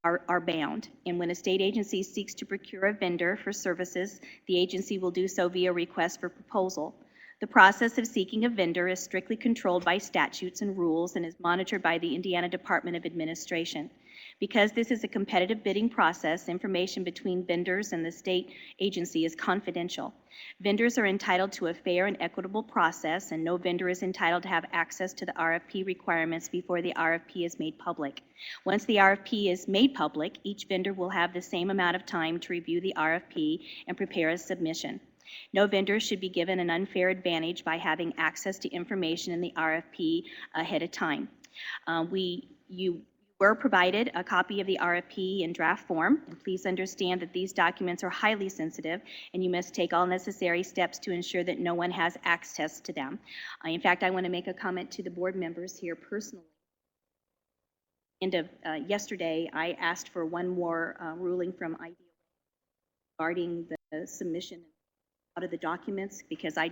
are bound. And when a state agency seeks to procure a vendor for services, the agency will do so via request for proposal. The process of seeking a vendor is strictly controlled by statutes and rules and is monitored by the Indiana Department of Administration. Because this is a competitive bidding process, information between vendors and the state agency is confidential. Vendors are entitled to a fair and equitable process, and no vendor is entitled to have access to the RFP requirements before the RFP is made public. Once the RFP is made public, each vendor will have the same amount of time to review the RFP and prepare a submission. No vendor should be given an unfair advantage by having access to information in the RFP ahead of time. You were provided a copy of the RFP in draft form, and please understand that these documents are highly sensitive, and you must take all necessary steps to ensure that no one has access to them. In fact, I want to make a comment to the board members here personally. End of yesterday, I asked for one more ruling from IDOA regarding the submission out of the documents, because I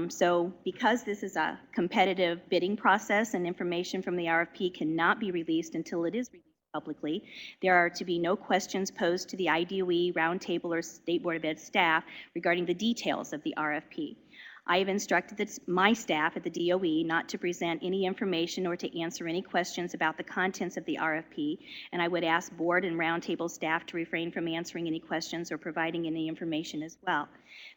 so because this is a competitive bidding process and information from the RFP cannot be released until it is released publicly, there are to be no questions posed to the IDOE, Roundtable, or State Board of Ed staff regarding the details of the RFP. I have instructed my staff at the DOE not to present any information or to answer any questions about the contents of the RFP, and I would ask board and roundtable staff to refrain from answering any questions or providing any information as well.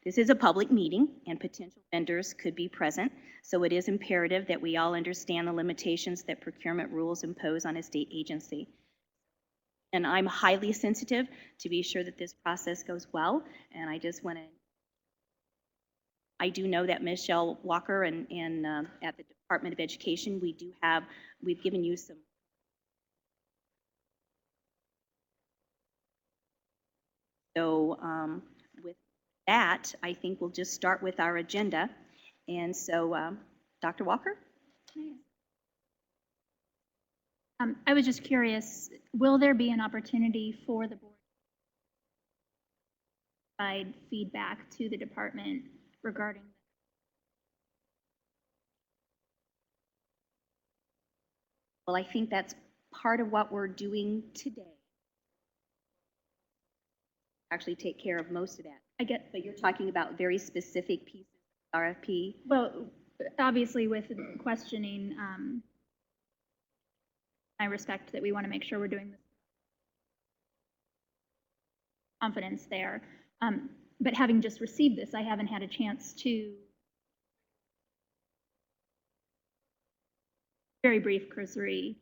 This is a public meeting, and potential vendors could be present, so it is imperative that we all understand the limitations that procurement rules impose on a state agency. And I'm highly sensitive to be sure that this process goes well, and I just want to I do know that Michelle Walker and at the Department of Education, we've given you some. So with that, I think we'll just start with our agenda. And so, Dr. Walker? I was just curious, will there be an opportunity for the board to provide feedback to the department regarding? Well, I think that's part of what we're doing today. Actually take care of most of that. I get, but you're talking about very specific pieces of RFP. Well, obviously with questioning, I respect that we want to make sure we're doing this confidence there. But having just received this, I haven't had a chance to very brief cursory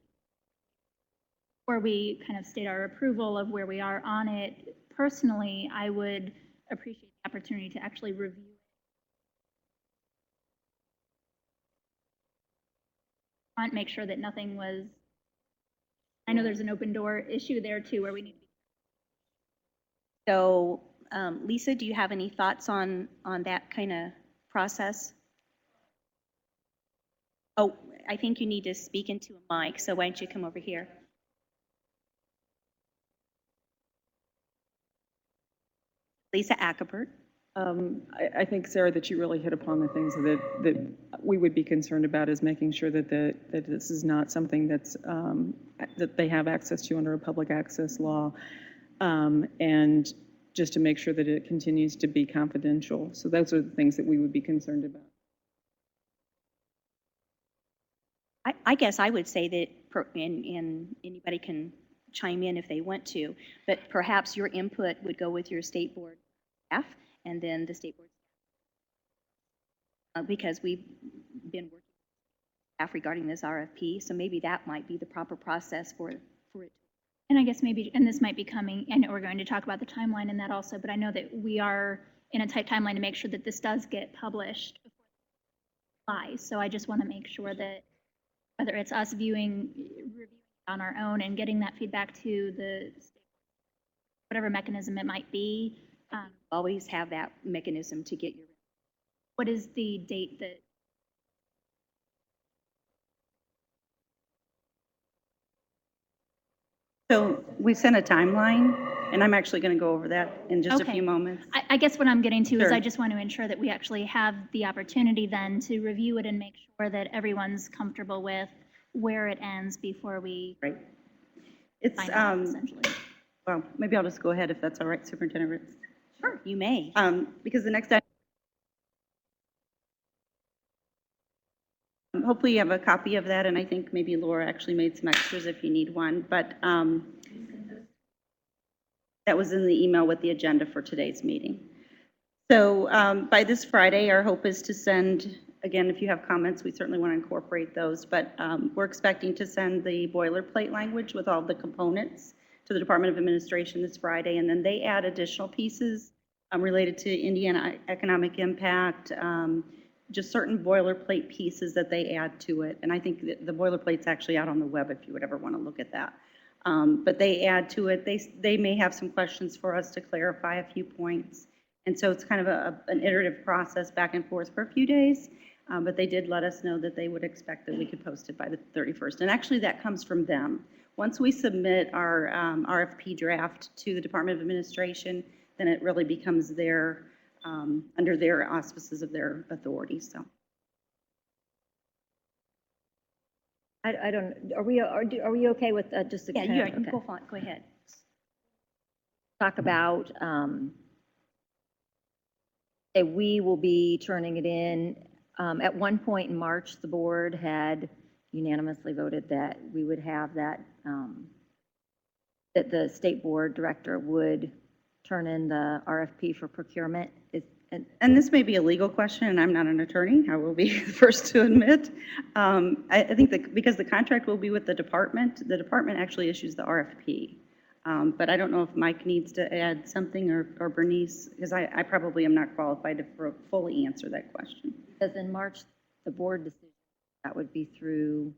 where we kind of state our approval of where we are on it. Personally, I would appreciate the opportunity to actually review it. Make sure that nothing was, I know there's an open door issue there too where we need to be. So Lisa, do you have any thoughts on that kind of process? Oh, I think you need to speak into a mic, so why don't you come over here? Lisa Ackerberg. I think, Sarah, that you really hit upon the things that we would be concerned about, is making sure that that this is not something that's that they have access to under a public access law, and just to make sure that it continues to be confidential. So those are the things that we would be concerned about. I guess I would say that, and anybody can chime in if they want to, but perhaps your input would go with your state board staff and then the state board staff, because we've been working with staff regarding this RFP, so maybe that might be the proper process for it. And I guess maybe, and this might be coming, I know we're going to talk about the timeline in that also, but I know that we are in a tight timeline to make sure that this does get published before July. So I just want to make sure that whether it's us reviewing on our own and getting that feedback to the state, whatever mechanism it might be. Always have that mechanism to get your. What is the date that? So we sent a timeline And I'm actually going to go over that in just a Okay. few moments. I guess what I'm getting to is Sure. I just want to ensure that we actually have the opportunity then to review it and make sure that everyone's comfortable with where it ends before we Right. It's, sign off, essentially. well, maybe I'll just go ahead if that's all right, Superintendent Ritz. Sure, you may. Because the next item, hopefully you have a copy of that, and I think maybe Laura actually made some extras if you need one, but that was in the email with the agenda for today's meeting. So by this Friday, our hope is to send, again, if you have comments, we certainly want to incorporate those, but we're expecting to send the boilerplate language with all the components to the Department of Administration this Friday, and then they add additional pieces related to Indiana economic impact, just certain boilerplate pieces that they add to it. And I think that the boilerplate's actually out on the web if you would ever want to look at that. But they add to it, they may have some questions for us to clarify a few points. And so it's kind of an iterative process back and forth for a few days. But they did let us know that they would expect that we could post it by the 31st. And actually that comes from them. Once we submit our RFP draft to the Department of Administration, then it really becomes their, under their auspices of their authority, so. I don't, are we okay with just the Yeah, kind of, okay. go ahead. Talk about, that we will be turning it in. At one point in March, the board had unanimously voted that we would have that, that the state board director would turn in the RFP for procurement. And this may be a legal question, and I'm not an attorney, I will be the first to admit. I think that because the contract will be with the department actually issues the RFP. But I don't know if Mike needs to add something or Bernice, because I probably am not qualified to fully answer that question. Because in March, the board decision, that would be through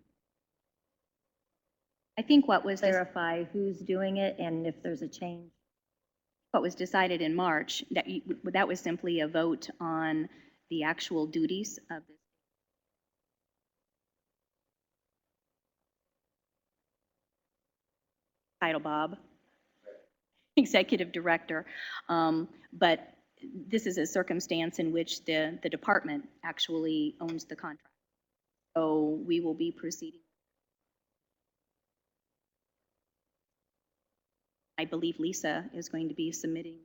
I think what was clarify who's doing it and if there's a change. what was decided in March, that was simply a vote on the actual duties of the title, Bob, executive director. But this is a circumstance in which the department actually owns the contract. So we will be proceeding. I believe Lisa is going to be submitting.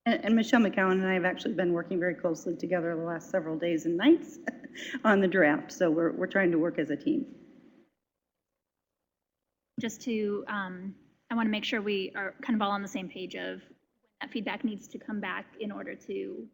And Michelle McCowan and I have actually been working very closely together the last several days and nights on the draft, so we're trying to work as a team. Just to, I want to make sure we are kind of all on the same page of when that feedback needs to come back in order to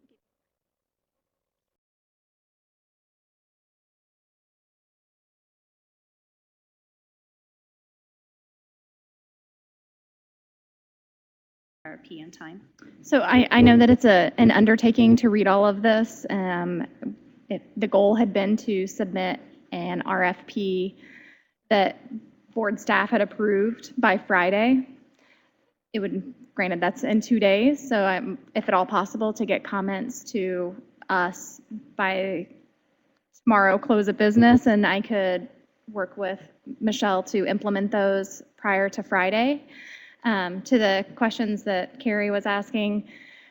RFP in time. So I know that it's an undertaking to read all of this. The goal had been to submit an RFP that board staff had approved by Friday. It would, granted, that's in 2 days, so if at all possible, to get comments to us by tomorrow, close of business, and I could work with Michelle to implement those prior to Friday. To the questions that Carrie was asking,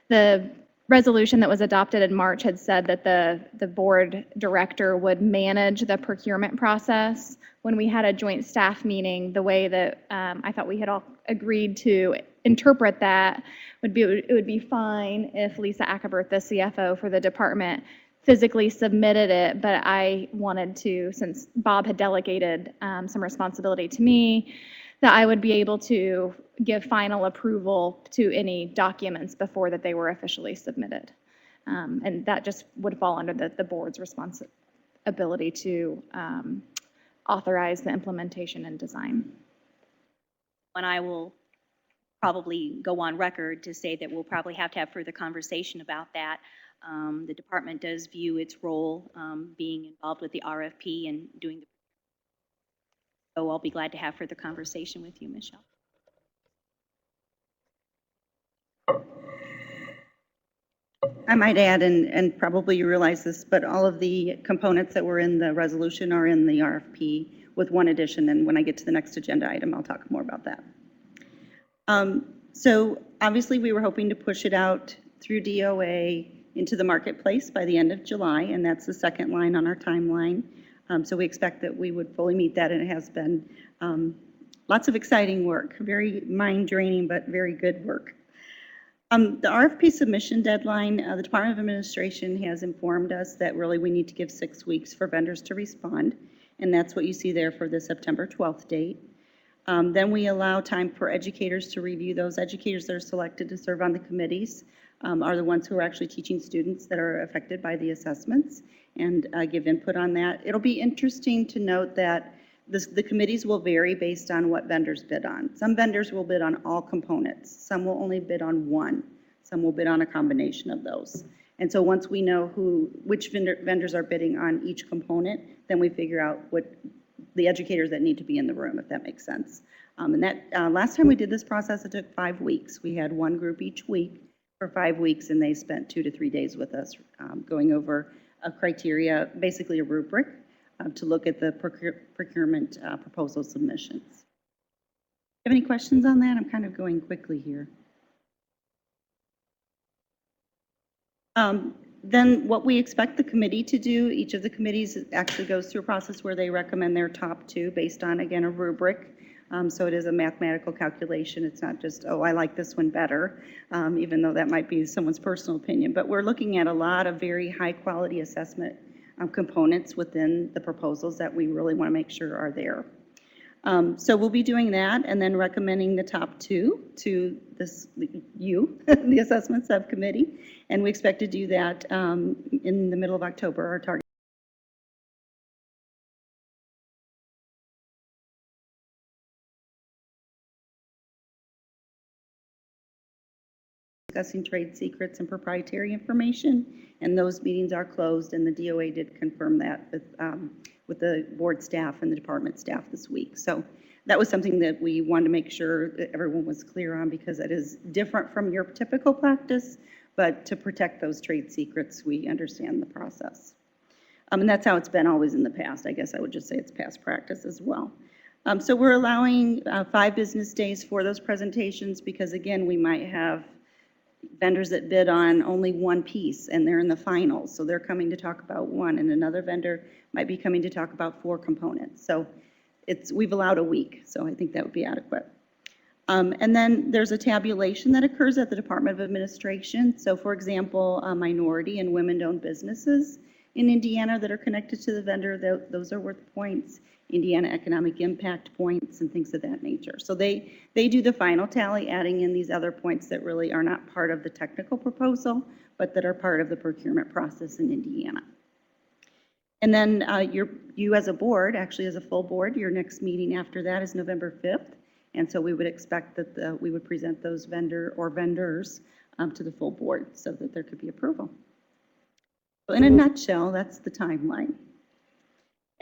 the resolution that was adopted in March had said that the board director would manage the procurement process. When we had a joint staff meeting, the way that I thought we had all agreed to interpret that it would be fine if Lisa Ackerberth, the CFO for the department, physically submitted it, but I wanted to, since Bob had delegated some responsibility to me, that I would be able to give final approval to any documents before that they were officially submitted. And that just would fall under the board's responsibility to authorize the implementation and design. And I will probably go on record to say that we'll probably have to have further conversation about that. The department does view its role being involved with the RFP and doing the. So I'll be glad to have further conversation with you, Michelle. I might add, and probably you realize this, but all of the components that were in the resolution are in the RFP with one addition, and when I get to the next agenda item, I'll talk more about that. So obviously, we were hoping to push it out through DOA into the marketplace by the end of July, and that's the second line on our timeline. So we expect that we would fully meet that, and it has been lots of exciting work, very mind-draining, but very good work. The RFP submission deadline, the Department of Administration has informed us that really we need to give 6 weeks for vendors to respond, and that's what you see there for the September 12th date. Then we allow time for educators to review. Those educators that are selected to serve on the committees are the ones who are actually teaching students that are affected by the assessments and give input on that. It'll be interesting to note that the committees will vary based on what vendors bid on. Some vendors will bid on all components. Some will only bid on one. Some will bid on a combination of those. And so once we know which vendors are bidding on each component, then we figure out what the educators that need to be in the room, if that makes sense. And that last time we did this process, it took 5 weeks. We had one group each week for 5 weeks, and they spent 2 to 3 days with us going over a criteria, basically a rubric, to look at the procurement proposal submissions. Have any questions on that? I'm kind of going quickly here. Then what we expect the committee to do, each of the committees actually goes through a process where they recommend their top 2 based on, again, a rubric. So it is a mathematical calculation. It's not just, oh, I like this one better, even though that might be someone's personal opinion. But we're looking at a lot of very high-quality assessment components within the proposals that we really want to make sure are there. So we'll be doing that and then recommending the top 2 to the assessment subcommittee. And we expect to do that in the middle of October, our target. Discussing trade secrets and proprietary information, and those meetings are closed, and the DOA did confirm that with the board staff and the department staff this week. So that was something that we wanted to make sure that everyone was clear on, because that is different from your typical practice, but to protect those trade secrets, we understand the process. And that's how it's been always in the past. I guess I would just say it's past practice as well. So we're allowing 5 business days for those presentations, because again, we might have vendors that bid on only one piece and they're in the finals, so they're coming to talk about one, and another vendor might be coming to talk about 4 components. So we've allowed a week, so I think that would be adequate. And then there's a tabulation that occurs at the Department of Administration. So for example, minority and women-owned businesses in Indiana that are connected to the vendor, those are worth points. Indiana economic impact points and things of that nature. So they do the final tally, adding in these other points that really are not part of the technical proposal, but that are part of the procurement process in Indiana. And then you as a board, actually as a full board, your next meeting after that is November 5th. And so we would expect that we would present those vendors to the full board so that there could be approval. So in a nutshell, that's the timeline.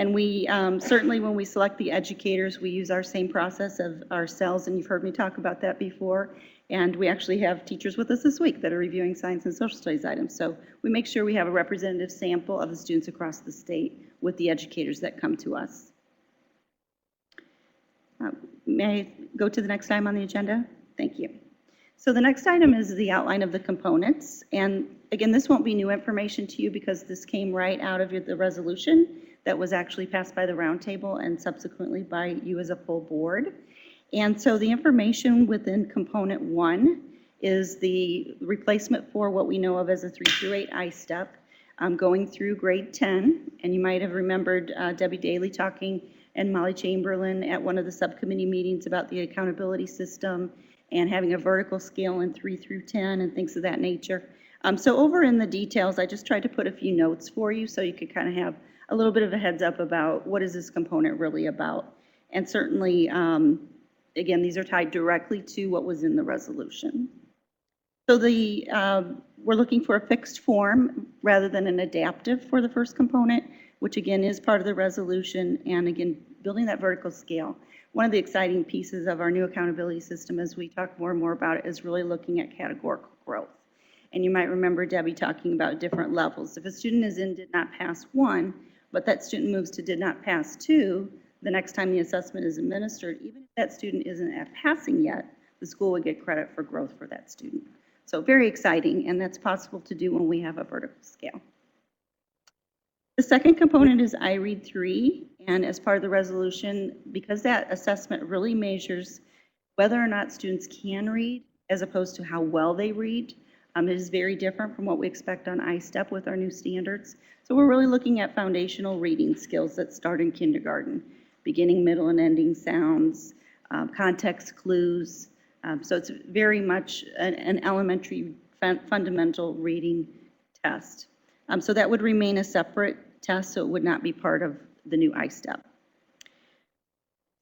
And we certainly, when we select the educators, we use our same process of ourselves, and you've heard me talk about that before. And we actually have teachers with us this week that are reviewing science and social studies items. So we make sure we have a representative sample of the students across the state with the educators that come to us. May I go to the next item on the agenda? Thank you. So the next item is the outline of the components. And again, this won't be new information to you because this came right out of the resolution that was actually passed by the roundtable and subsequently by you as a full board. And so the information within component 1 is the replacement for what we know of as a 3 through 8 I-STEP going through grade 10. And you might have remembered Debbie Daly talking and Molly Chamberlain at one of the subcommittee meetings about the accountability system and having a vertical scale in 3 through 10 and things of that nature. So over in the details, I just tried to put a few notes for you so you could kind of have a little bit of a heads up about what is this component really about. And certainly, again, these are tied directly to what was in the resolution. So we're looking for a fixed form rather than an adaptive for the first component, which again is part of the resolution, and again, building that vertical scale. One of the exciting pieces of our new accountability system as we talk more and more about it is really looking at categorical growth. And you might remember Debbie talking about different levels. If a student is in did not pass 1, but that student moves to did not pass 2, the next time the assessment is administered, even if that student isn't at passing yet, the school would get credit for growth for that student. So very exciting, and that's possible to do when we have a vertical scale. The second component is iRead 3, and as part of the resolution, because that assessment really measures whether or not students can read as opposed to how well they read, it is very different from what we expect on iStep with our new standards. So we're really looking at foundational reading skills that start in kindergarten, beginning, middle, and ending sounds, context clues. So it's very much an elementary fundamental reading test. So that would remain a separate test, so it would not be part of the new iStep.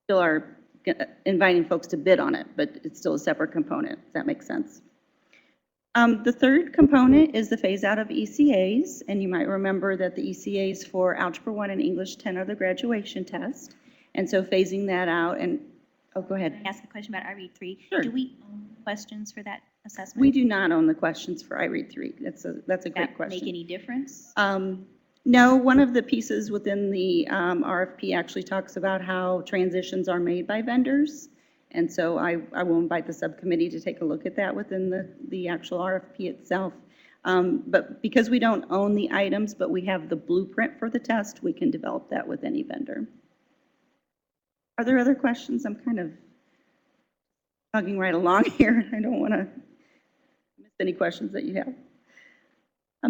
Still are inviting folks to bid on it, but it's still a separate component. Does that make sense? The third component is the phase out of ECAs, and you might remember that the ECAs for Algebra 1 and English 10 are the graduation test, and so phasing that out, and, oh, go ahead. Can I ask a question about iRead 3? Sure. Do we own questions for that assessment? We do not own the questions for iRead 3. That's a Does great that question. make any difference? No, one of the pieces within the RFP actually talks about how transitions are made by vendors. And so I will invite the subcommittee to take a look at that within the actual RFP itself. But because we don't own the items, but we have the blueprint for the test, we can develop that with any vendor. Are there other questions? I'm kind of hugging right along here. I don't want to miss any questions that you have.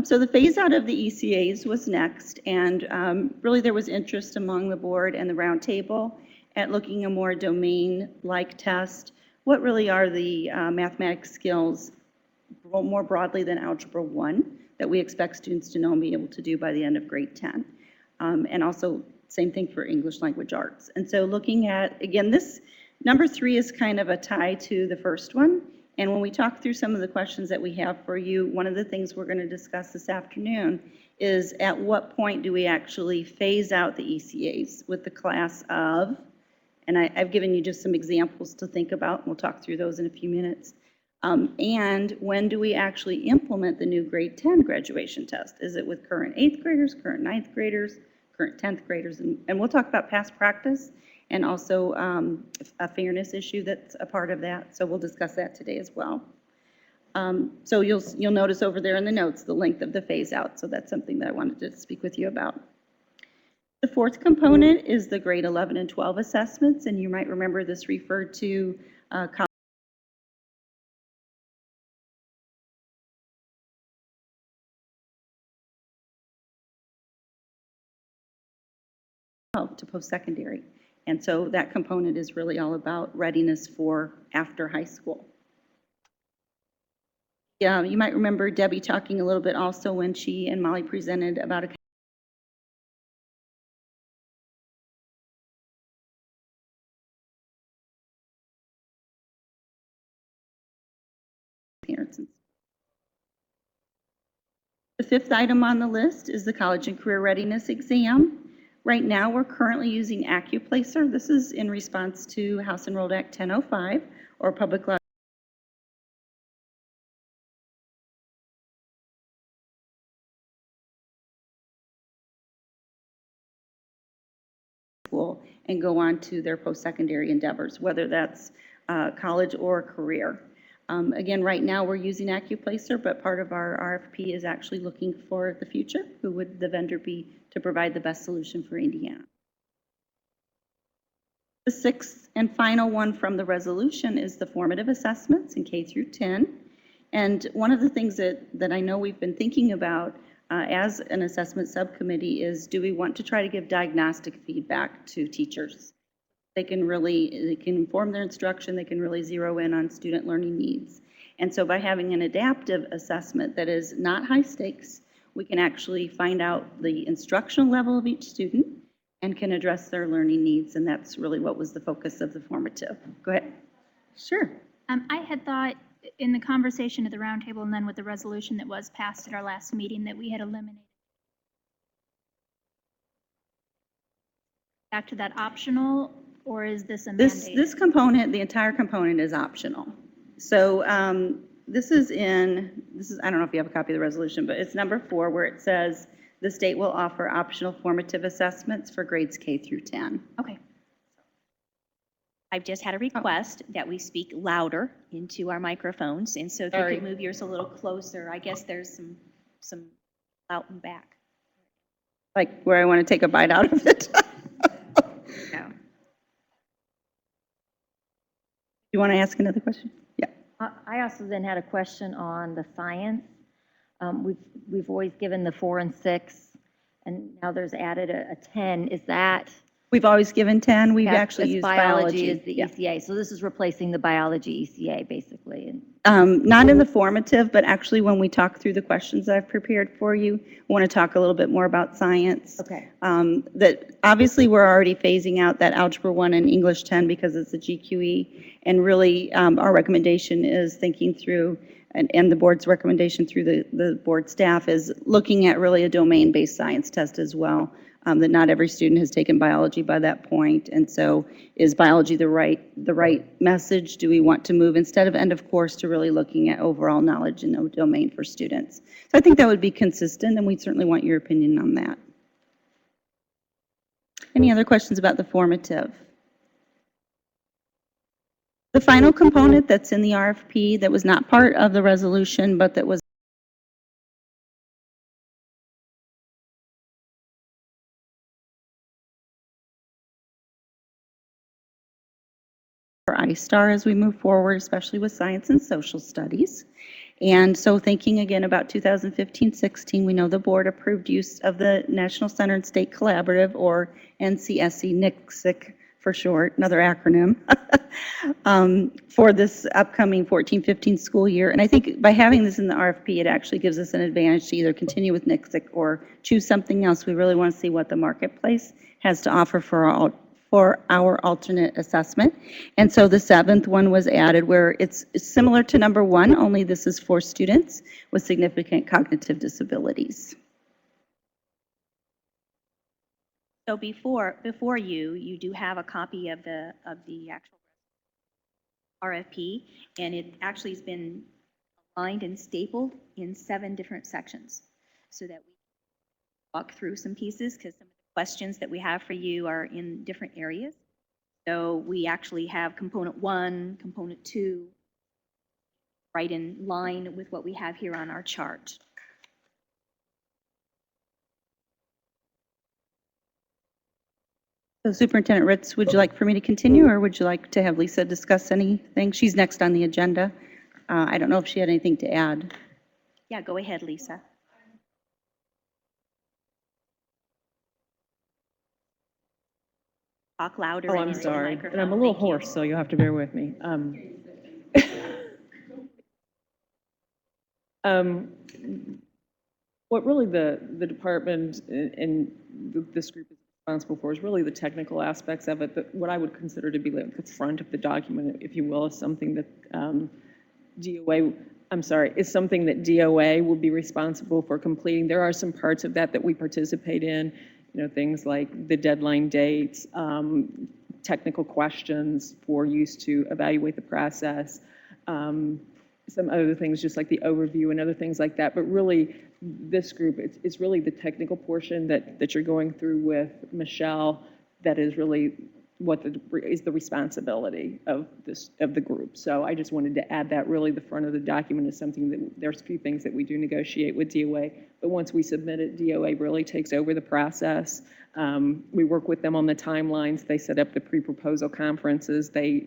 So the phase out of the ECAs was next, and really there was interest among the board and the roundtable at looking at a more domain-like test. What really are the mathematics skills more broadly than Algebra 1 that we expect students to know and be able to do by the end of grade 10? And also same thing for English language arts. And so looking at, again, this number 3 is kind of a tie to the first one. And when we talk through some of the questions that we have for you, one of the things we're going to discuss this afternoon is at what point do we actually phase out the ECAs with the class of, and I've given you just some examples to think about, and we'll talk through those in a few minutes. And when do we actually implement the new grade 10 graduation test? Is it with current 8th graders, current 9th graders, current 10th graders? And we'll talk about past practice and also a fairness issue that's a part of that. So we'll discuss that today as well. So you'll notice over there in the notes the length of the phase out. So that's something that I wanted to speak with you about. The fourth component is the grade 11 and 12 assessments, and you might remember this referred to to post-secondary. And so that component is really all about readiness for after high school. Yeah, you might remember Debbie talking a little bit also when she and Molly presented about a parents. The fifth item on the list is the college and career readiness exam. Right now, we're currently using AccuPlacer. This is in response to House Enrolled Act 1005 or Public Law school and go on to their post-secondary endeavors, whether that's college or career. Again, right now we're using AccuPlacer, but part of our RFP is actually looking for the future. Who would the vendor be to provide the best solution for Indiana? The sixth and final one from the resolution is the formative assessments in K through 10. And one of the things that I know we've been thinking about as an assessment subcommittee is, do we want to try to give diagnostic feedback to teachers? They can inform their instruction, they can really zero in on student learning needs. And so by having an adaptive assessment that is not high stakes, we can actually find out the instructional level of each student and can address their learning needs, and that's really what was the focus of the formative. Go ahead. Sure. I had thought in the conversation at the roundtable and then with the resolution that was passed at our last meeting that we had eliminated back to that optional, or is this a mandate? This component, the entire component is optional. So this is, I don't know if you have a copy of the resolution, but it's number 4 where it says the state will offer optional formative assessments for grades K through 10. Okay. I've just had a request that we speak louder into our microphones, and so if you Sorry. could move yours a little closer, I guess there's some out and back. Like where I want to take a bite out of it. No. You want to ask another question? Yeah. I also then had a question on the science. We've always given the 4 and 6, and now there's added a 10. Is that? We've always given 10. We've Yeah, actually it's used biology. is the Yeah. ECA. So this is replacing the biology ECA, basically. And Not in the formative, but actually when we talk through the questions I've prepared for you, I want to talk a little bit more about science. Okay. That obviously we're already phasing out that Algebra 1 and English 10 because it's a GQE. And really, our recommendation is thinking through, and the board's recommendation through the board staff is looking at really a domain-based science test as well. That not every student has taken biology by that point. And so is biology the right message? Do we want to move instead of end of course to really looking at overall knowledge in a domain for students? So I think that would be consistent, and we certainly want your opinion on that. Any other questions about the formative? The final component that's in the RFP that was not part of the resolution, but that was for iStar as we move forward, especially with science and social studies. And so thinking again about 2015-16, we know the board approved use of the National Center and State Collaborative, or NCSC, NCSC for short, another acronym, for this upcoming 14-15 school year. And I think by having this in the RFP, it actually gives us an advantage to either continue with NCSC or choose something else. We really want to see what the marketplace has to offer for our alternate assessment. And so the 7th one was added where it's similar to number 1, only this is for students with significant cognitive disabilities. So before you do have a copy of the actual RFP, and it actually has been aligned and stapled in 7 different sections so that we walk through some pieces, because some of the questions that we have for you are in different areas. So we actually have component 1, component 2, right in line with what we have here on our chart. So Superintendent Ritz, would you like for me to continue, or would you like to have Lisa discuss anything? She's next on the agenda. I don't know if she had anything to add. Yeah, go ahead, Lisa. Talk louder. Oh, into I'm the sorry. And microphone. I'm a little Thank you. hoarse, so you'll have to bear with me. What really the department and this group is responsible for is really the technical aspects of it. What I would consider to be like the front of the document, if you will, is something that is something that DOA will be responsible for completing. There are some parts of that we participate in, things like the deadline dates, technical questions for use to evaluate the process, some other things just like the overview and other things like that. But really, this group, it's really the technical portion that you're going through with Michelle that is really what is the responsibility of the group. So I just wanted to add that really the front of the document is something that there's a few things that we do negotiate with DOA, but once we submit it, DOA really takes over the process. We work with them on the timelines. They set up the pre-proposal conferences. They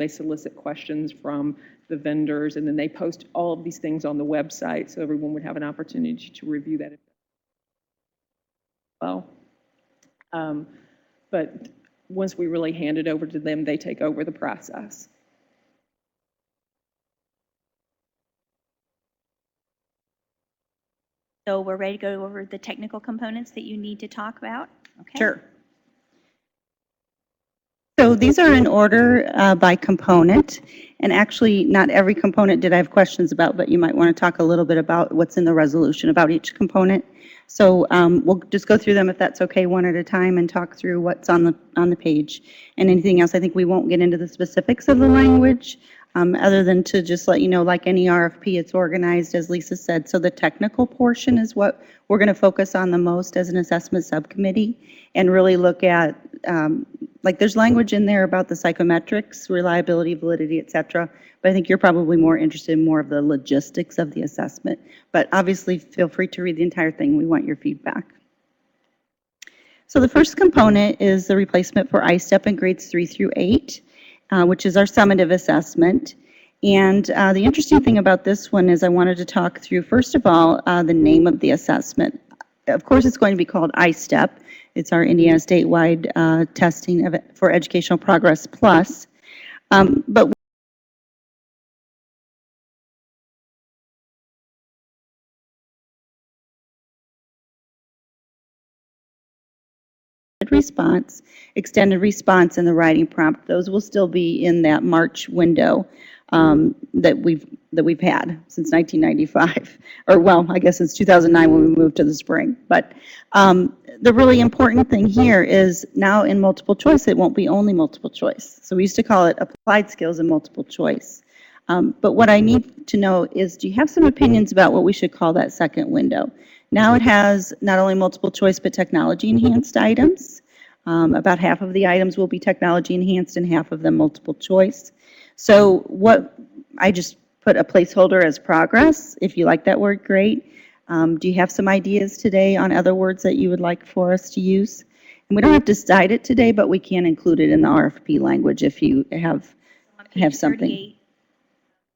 solicit questions from the vendors, and then they post all of these things on the website so everyone would have an opportunity to review that. But once we really hand it over to them, they take over the process. So we're ready to go over the technical components that you need to talk about? Okay. Sure. So these are in order by component, and actually not every component did I have questions about, but you might want to talk a little bit about what's in the resolution about each component. So we'll just go through them if that's okay, one at a time, and talk through what's on the page. And anything else, I think we won't get into the specifics of the language, other than to just let you know, like any RFP, it's organized, as Lisa said. So the technical portion is what we're going to focus on the most as an assessment subcommittee, and really look at like, there's language in there about the psychometrics, reliability, validity, et cetera, but I think you're probably more interested in more of the logistics of the assessment. But obviously, feel free to read the entire thing. We want your feedback. So the first component is the replacement for I-STEP in grades 3 through 8, which is our summative assessment. And the interesting thing about this one is I wanted to talk through, first of all, the name of the assessment. Of course, it's going to be called I-STEP. It's our Indiana statewide testing for Educational Progress Plus. But response, extended response, and the writing prompt, those will still be in that March window that we've had since 1995, or well, I guess since 2009 when we moved to the spring. But the really important thing here is now in multiple choice, it won't be only multiple choice. So we used to call it applied skills and multiple choice. But what I need to know is, do you have some opinions about what we should call that second window? Now it has not only multiple choice, but technology enhanced items. About half of the items will be technology enhanced and half of them multiple choice. So what, I just put a placeholder as progress. If you like that word, great. Do you have some ideas today on other words that you would like for us to use? And we don't have to decide it today, but we can include it in the RFP language if you have On page something. 38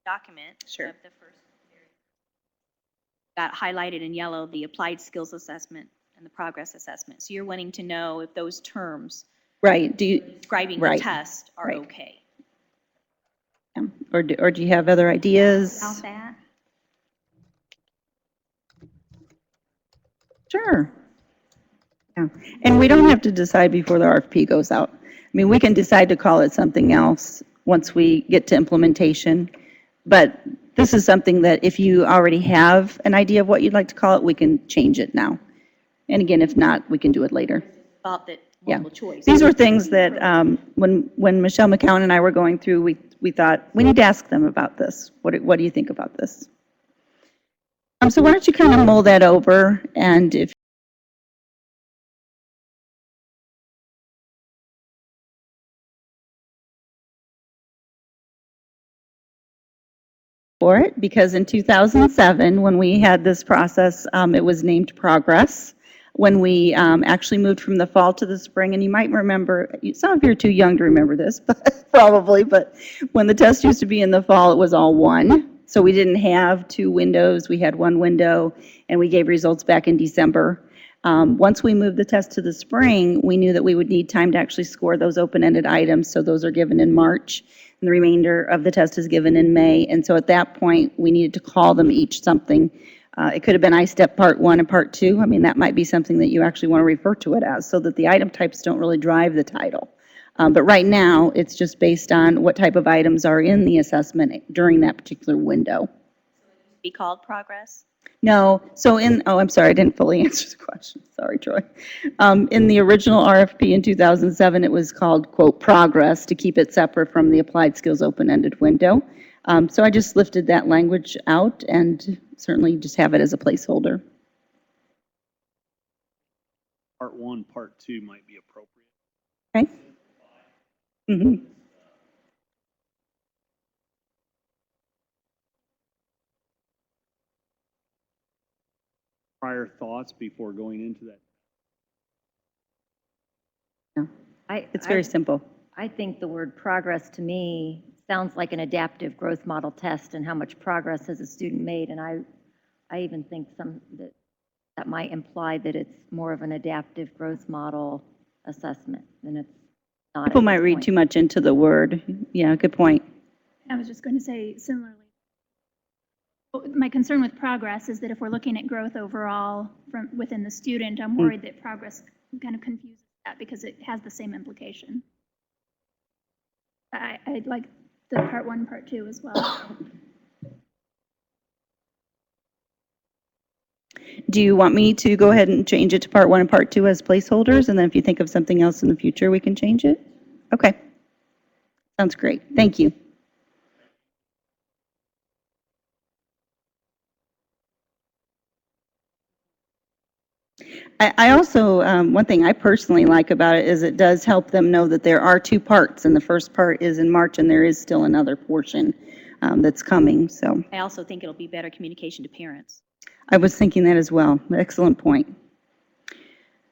document. Sure. Of the first area. Got highlighted in yellow, the applied skills assessment and the progress assessment. So you're wanting to know if those terms Right, do you, describing the Right. test are Right. okay. or do you have other ideas? About that? Sure. Yeah, and we don't have to decide before the RFP goes out. I mean, we can decide to call it something else once we get to implementation, but this is something that if you already have an idea of what you'd like to call it, we can change it now. And again, if not, we can do it later. Thought that Yeah. multiple choice. These were things that when Michelle McCown and I were going through, we thought, we need to ask them about this. What do you think about this? So why don't you kind of mull that over, and if for it, because in 2007, when we had this process, it was named Progress. When we actually moved from the fall to the spring, and you might remember, some of you are too young to remember this, but probably, but when the test used to be in the fall, it was all one. So we didn't have two windows, we had one window, and we gave results back in December. Once we moved the test to the spring, we knew that we would need time to actually score those open-ended items, so those are given in March, and the remainder of the test is given in May. And so at that point, we needed to call them each something. It could have been I-STEP Part 1 and Part 2. I mean, that might be something that you actually want to refer to it as, so that the item types don't really drive the title. But right now, it's just based on what type of items are in the assessment during that particular window. Be called progress? No, so I'm sorry, I didn't fully answer the question. Sorry, Troy. In the original RFP in 2007, it was called, quote, progress, to keep it separate from the applied skills open-ended window. So I just lifted that language out and certainly just have it as a placeholder. Part 1, Part 2 might be appropriate. Okay? Mm-hmm. Prior thoughts before going into that? It's very simple. I think the word progress to me sounds like an adaptive growth model test and how much progress has a student made. And I even think that might imply that it's more of an adaptive growth model assessment than it's not. People might read too much into the word. Yeah, good point. I was just going to say similarly. My concern with progress is that if we're looking at growth overall from within the student, I'm worried that progress kind of confuses that because it has the same implication. I'd like the Part 1, Part 2 as well. Do you want me to go ahead and change it to Part 1 and Part 2 as placeholders, and then if you think of something else in the future, we can change it? Okay. Sounds great. Thank you. I also, one thing I personally like about it is it does help them know that there are two parts, and the first part is in March, and there is still another portion that's coming, so I also think it'll be better communication to parents. I was thinking that as well. Excellent point.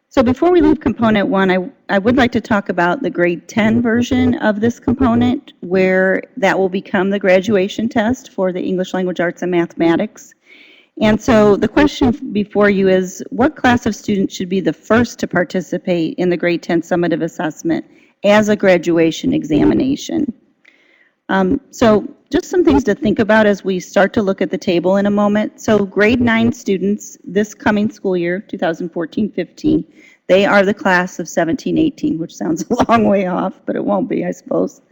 So before we leave component one, I would like to talk about the grade 10 version of this component, where that will become the graduation test for the English Language Arts and Mathematics. And so the question before you is, what class of students should be the first to participate in the grade 10 summative assessment as a graduation examination? So just some things to think about as we start to look at the table in a moment. So grade 9 students this coming school year, 2014-15, they are the class of 17-18, which sounds a long way off, but it won't be, I suppose.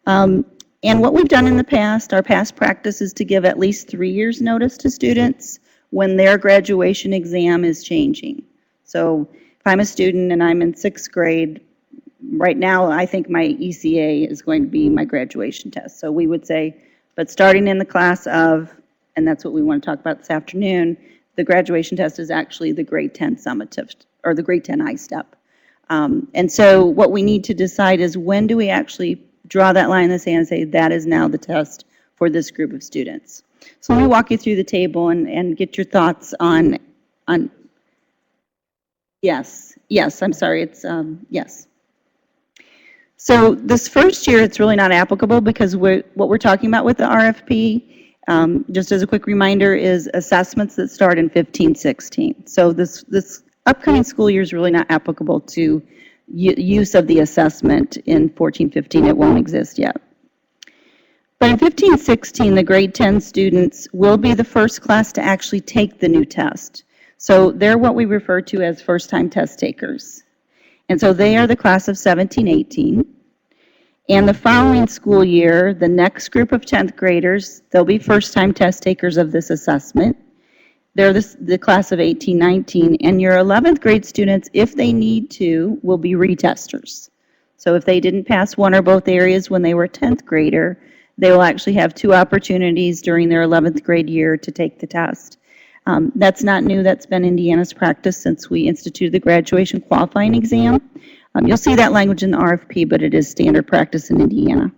And what we've done in the past, our past practice is to give at least 3 years' notice to students when their graduation exam is changing. So if I'm a student and I'm in 6th grade, right now I think my ECA is going to be my graduation test. So we would say, but starting in the class of, and that's what we want to talk about this afternoon, the graduation test is actually the grade 10 summative, or the grade 10 I-STEP. And so what we need to decide is, when do we actually draw that line in the sand and say that is now the test for this group of students? So let me walk you through the table and get your thoughts on yes, I'm sorry, it's, yes. So this first year, it's really not applicable because what we're talking about with the RFP, just as a quick reminder, is assessments that start in 15-16. So this upcoming school year is really not applicable to use of the assessment in 14-15. It won't exist yet. But in 15-16, the grade 10 students will be the first class to actually take the new test. So they're what we refer to as first-time test takers. And so they are the class of 17-18. And the following school year, the next group of 10th graders, they'll be first-time test takers of this assessment. They're the class of 18-19. And your 11th grade students, if they need to, will be retesters. So if they didn't pass one or both areas when they were a 10th grader, they will actually have 2 opportunities during their 11th grade year to take the test. That's not new. That's been Indiana's practice since we instituted the graduation qualifying exam. You'll see that language in the RFP, but it is standard practice in Indiana.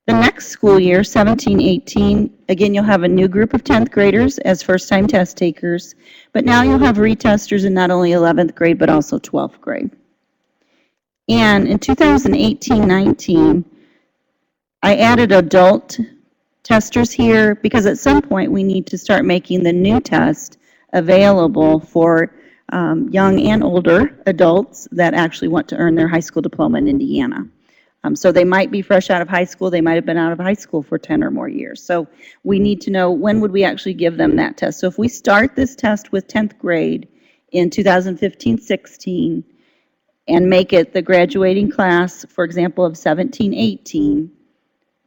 The next school year, 17-18, again, you'll have a new group of 10th graders as first-time test takers, but now you'll have retesters in not only 11th grade, but also 12th grade. And in 2018-19, I added adult testers here because at some point we need to start making the new test available for young and older adults that actually want to earn their high school diploma in Indiana. So they might be fresh out of high school, they might have been out of high school for 10 or more years. So we need to know, when would we actually give them that test? So if we start this test with 10th grade in 2015-16 and make it the graduating class, for example, of 17-18,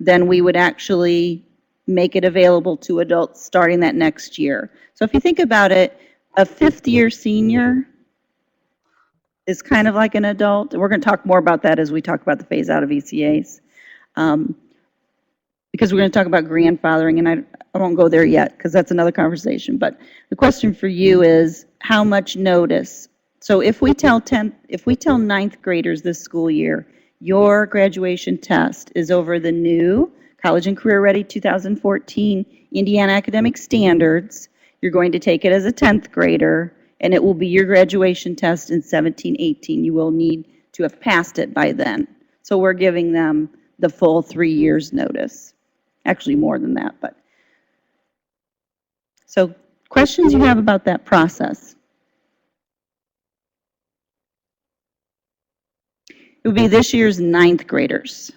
then we would actually make it available to adults starting that next year. So if you think about it, a 5th-year senior is kind of like an adult. We're going to talk more about that as we talk about the phase-out of ECAs. Because we're going to talk about grandfathering, and I won't go there yet because that's another conversation. But the question for you is, how much notice? So if we tell 9th graders this school year, your graduation test is over the new College and Career Ready 2014 Indiana Academic Standards. You're going to take it as a 10th grader, and it will be your graduation test in 17-18. You will need to have passed it by then. So we're giving them the full 3 years notice. Actually more than that, but. So questions you have about that process? It would be this year's 9th graders.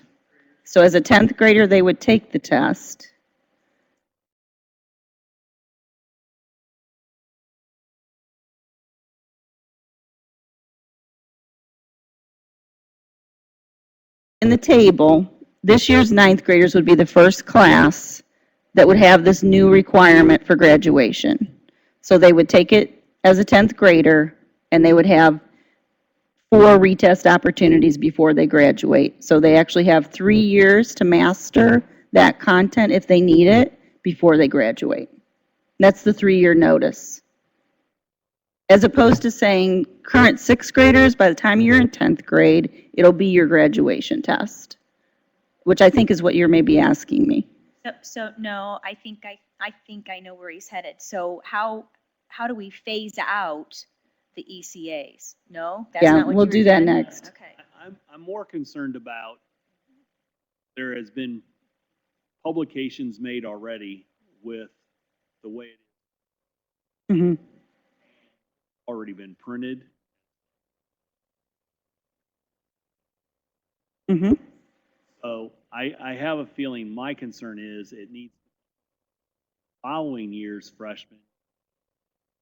So as a 10th grader, they would take the test. In the table, this year's 9th graders would be the first class that would have this new requirement for graduation. So they would take it as a 10th grader, and they would have 4 retest opportunities before they graduate. So they actually have 3 years to master that content if they need it before they graduate. That's the 3-year notice. As opposed to saying current sixth graders, by the time you're in 10th grade, it'll be your graduation test, which I think is what you're maybe asking me. No, I think I know where he's headed. So how do we phase out the ECAs? No? That's Yeah, not what we'll you were do that getting at? next. Okay. I'm more concerned about, there has been publications made already with the way it Mhm. already been printed. Mhm. So I have a feeling, my concern is it needs following year's freshmen.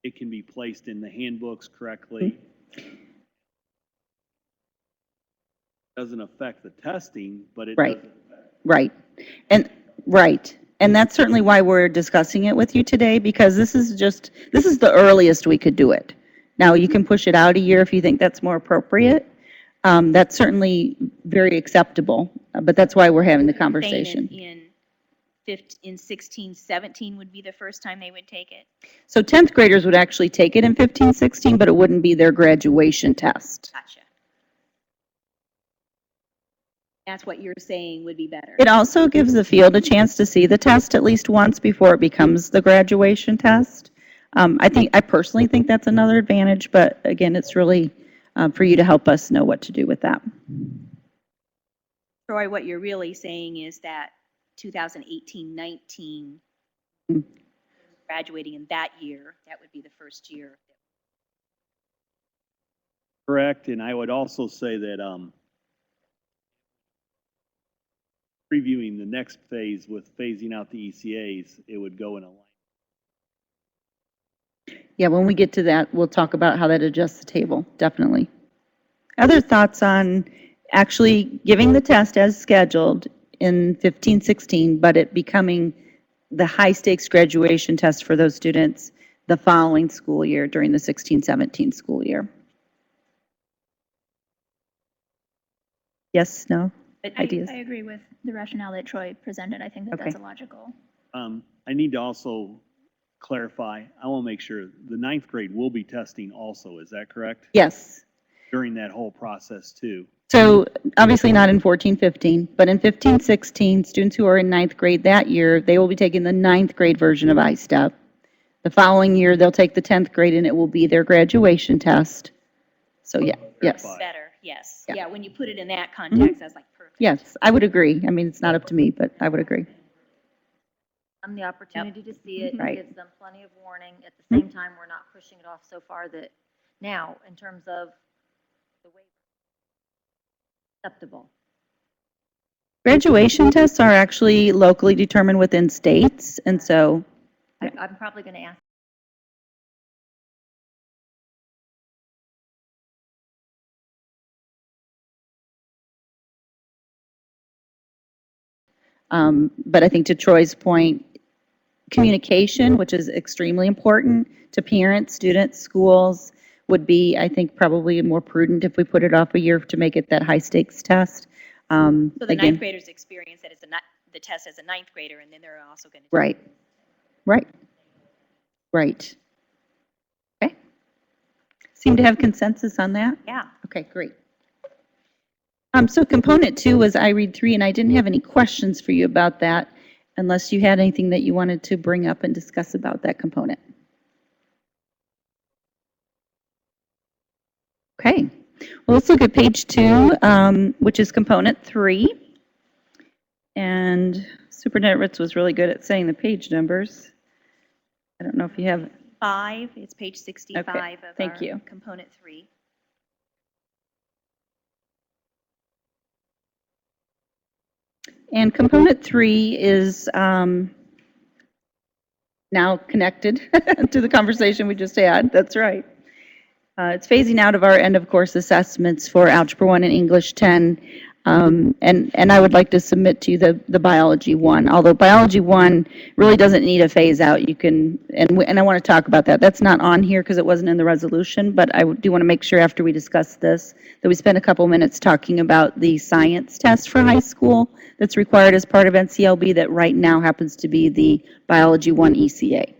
It can be placed in the handbooks correctly. Doesn't affect the testing, but it Right. does. Right. And, right. And that's certainly why we're discussing it with you today, because this is the earliest we could do it. Now, you can push it out a year if you think that's more appropriate. That's certainly very acceptable, but that's why we're having the Saying conversation. in 16, 17 would be the first time they would take it? So 10th graders would actually take it in 15, 16, but it wouldn't be their graduation test. Gotcha. That's what you're saying would be better. It also gives the field a chance to see the test at least once before it becomes the graduation test. I personally think that's another advantage, but again, it's really for you to help us know what to do with that. Troy, what you're really saying is that 2018-19, Mm. graduating in that year, that would be the first year. Correct, and I would also say that, previewing the next phase with phasing out the ECAs, it would go in a line. Yeah, when we get to that, we'll talk about how that adjusts the table, definitely. Other thoughts on actually giving the test as scheduled in 15, 16, but it becoming the high-stakes graduation test for those students the following school year during the 16, 17 school year? Yes, no? But Ideas? I agree with the rationale that Troy presented. I think that that's Okay. a logical. I need to also clarify, I want to make sure the ninth grade will be testing also, is that correct? Yes. During that whole process too? So obviously not in 14, 15, but in 15, 16, students who are in ninth grade that year, they will be taking the ninth grade version of ISTEP. The following year, they'll take the 10th grade and it will be their graduation test. So yeah, yes, Clarify. Better, yes. Yeah. Yeah, when you put it in that context, that's like perfect. yes, I would agree. I mean, it's not up to me, but I would agree. Them the opportunity to see it, Right. gives them plenty of warning. At the same time, we're not pushing it off so far that now, in terms of the way acceptable. Graduation tests are actually locally determined within states, and so, I'm probably going to ask. but I think to Troy's point, communication, which is extremely important to parents, students, schools, would be, I think, probably more prudent if we put it off a year to make it that high-stakes test. So the Again, ninth graders experience that as the test as a ninth grader, and then they're also going to. right, right, right. Okay. Seem to have consensus on that? Yeah. Okay, great. So component 2 was I read 3, and I didn't have any questions for you about that unless you had anything that you wanted to bring up and discuss about that component. Okay, well, let's look at page 2, which is component 3. And Superintendent Ritz was really good at saying the page numbers. I don't know if you have, 5, it's page 65 of thank our you. component 3. And component 3 is now connected to the conversation we just had. That's right. It's phasing out of our end of course assessments for Algebra 1 and English 10. And I would like to submit to you the Biology 1. Although Biology 1 really doesn't need a phase out. You can, and I want to talk about that. That's not on here because it wasn't in the resolution, but I do want to make sure after we discuss this that we spend a couple minutes talking about the science test for high school that's required as part of NCLB that right now happens to be the Biology 1 ECA.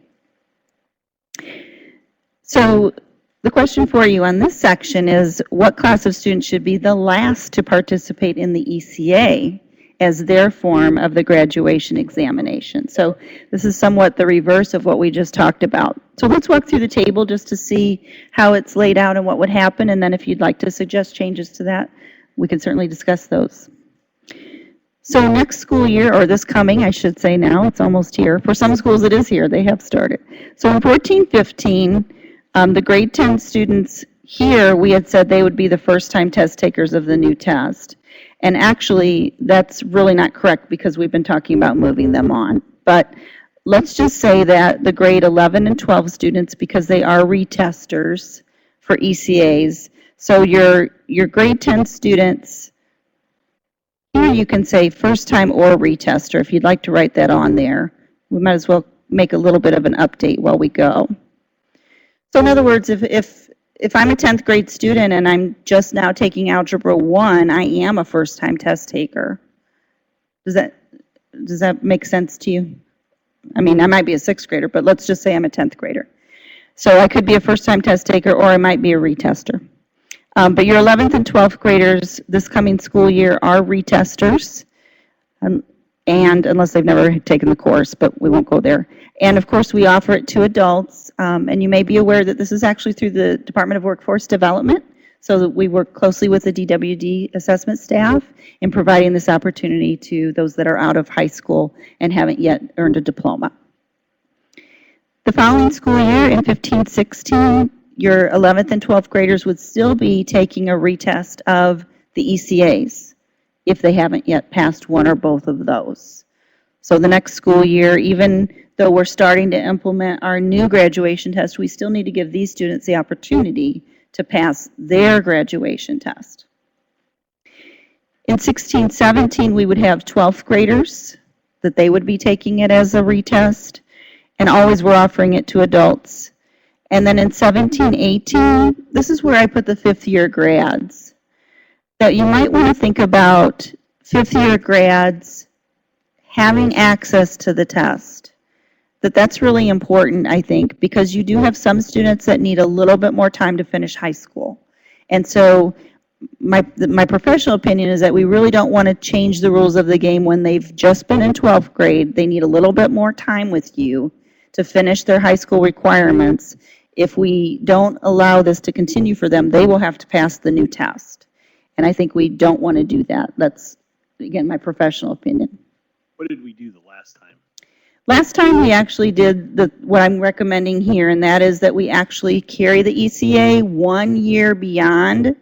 So The question for you on this section is, what class of students should be the last to participate in the ECA as their form of the graduation examination? So this is somewhat the reverse of what we just talked about. So let's walk through the table just to see how it's laid out and what would happen, and then if you'd like to suggest changes to that, we can certainly discuss those. So next school year, or this coming, I should say now, it's almost here. For some schools, it is here. They have started. So in 14-15, the grade 10 students here, we had said they would be the first-time test takers of the new test. And actually, that's really not correct because we've been talking about moving them on. But let's just say that the grade 11 and 12 students, because they are retesters for ECAs, so your grade 10 students, here you can say first time or retester, if you'd like to write that on there. We might as well make a little bit of an update while we go. So in other words, if I'm a 10th grade student and I'm just now taking Algebra 1, I am a first time test taker. Does that make sense to you? I mean, I might be a 6th grader, but let's just say I'm a 10th grader. So I could be a first time test taker or I might be a retester. But your 11th and 12th graders this coming school year are retesters, and unless they've never taken the course, but we won't go there. And of course, we offer it to adults, and you may be aware that this is actually through the Department of Workforce Development, so that we work closely with the DWD assessment staff in providing this opportunity to those that are out of high school and haven't yet earned a diploma. The following school year, in 15-16, your 11th and 12th graders would still be taking a retest of the ECAs if they haven't yet passed one or both of those. So the next school year, even though we're starting to implement our new graduation test, we still need to give these students the opportunity to pass their graduation test. In 16-17, we would have 12th graders that they would be taking it as a retest, and always we're offering it to adults. And then in 17-18, this is where I put the 5th year grads. That you might want to think about 5th year grads having access to the test. That's really important, I think, because you do have some students that need a little bit more time to finish high school. And so my professional opinion is that we really don't want to change the rules of the game when they've just been in 12th grade. They need a little bit more time with you to finish their high school requirements. If we don't allow this to continue for them, they will have to pass the new test. And I think we don't want to do that. That's, again, my professional opinion. What did we do the last time? Last time we actually did what I'm recommending here, and that is that we actually carry the ECA 1 year beyond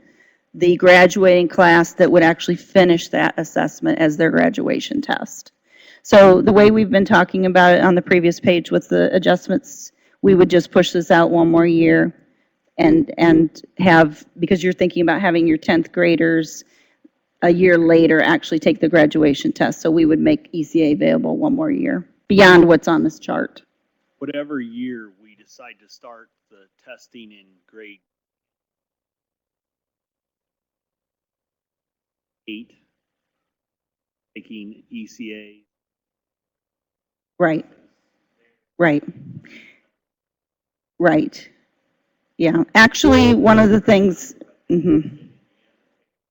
the graduating class that would actually finish that assessment as their graduation test. So the way we've been talking about it on the previous page with the adjustments, we would just push this out 1 more year and have, because you're thinking about having your 10th graders a year later actually take the graduation test. So we would make ECA available 1 more year beyond what's on this chart. Whatever year we decide to start the testing in grade 8, taking ECA. Right. Yeah, actually, one of the things,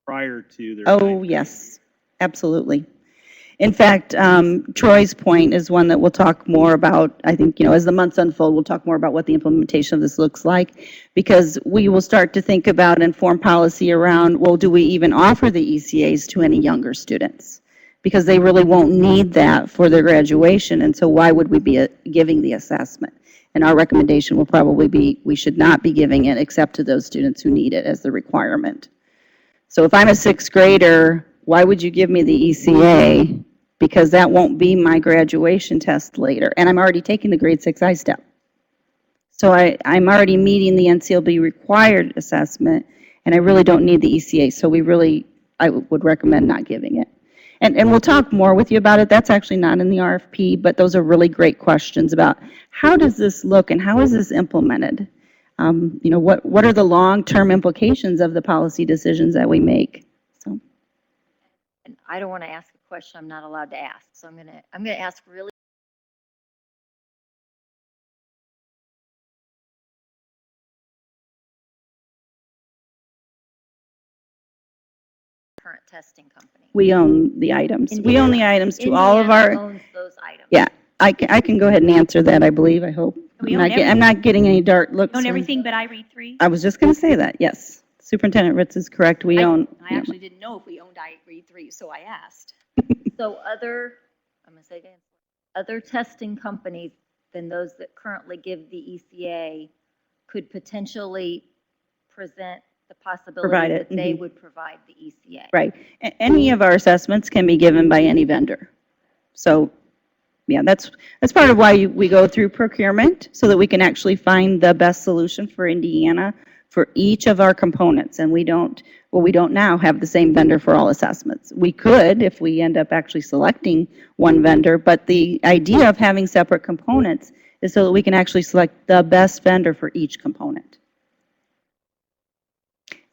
Prior to their. oh, yes, absolutely. In fact, Troy's point is one that we'll talk more about. I think, as the months unfold, we'll talk more about what the implementation of this looks like, because we will start to think about and form policy around, well, do we even offer the ECAs to any younger students? Because they really won't need that for their graduation, and so why would we be giving the assessment? And our recommendation will probably be, we should not be giving it except to those students who need it as the requirement. So if I'm a 6th grader, why would you give me the ECA? Because that won't be my graduation test later, and I'm already taking the grade 6 I-STEP. So I'm already meeting the NCLB required assessment, and I really don't need the ECA, so I would recommend not giving it. And we'll talk more with you about it. That's actually not in the RFP, but those are really great questions about how does this look and how is this implemented? What are the long-term implications of the policy decisions that we make? So. And I don't want to ask a question I'm not allowed to ask, so I'm gonna ask really current testing company. We own the items. We own the items to all of Indiana our, owns those items. yeah, I can go ahead and answer that, I believe, I hope. We I'm own not, I'm not getting any dark looks. Own from- everything but I read 3? I was just going to say that, yes. Superintendent Ritz is correct. We own. I actually didn't know if we owned I read 3, so I asked. So I'm going to say again, other testing companies than those that currently give the ECA could potentially present the possibility Provide it, that they mhm. would provide the ECA. Right. Any of our assessments can be given by any vendor. So, yeah, that's part of why we go through procurement, so that we can actually find the best solution for Indiana for each of our components. And we don't now have the same vendor for all assessments. We could if we end up actually selecting one vendor, but the idea of having separate components is so that we can actually select the best vendor for each component.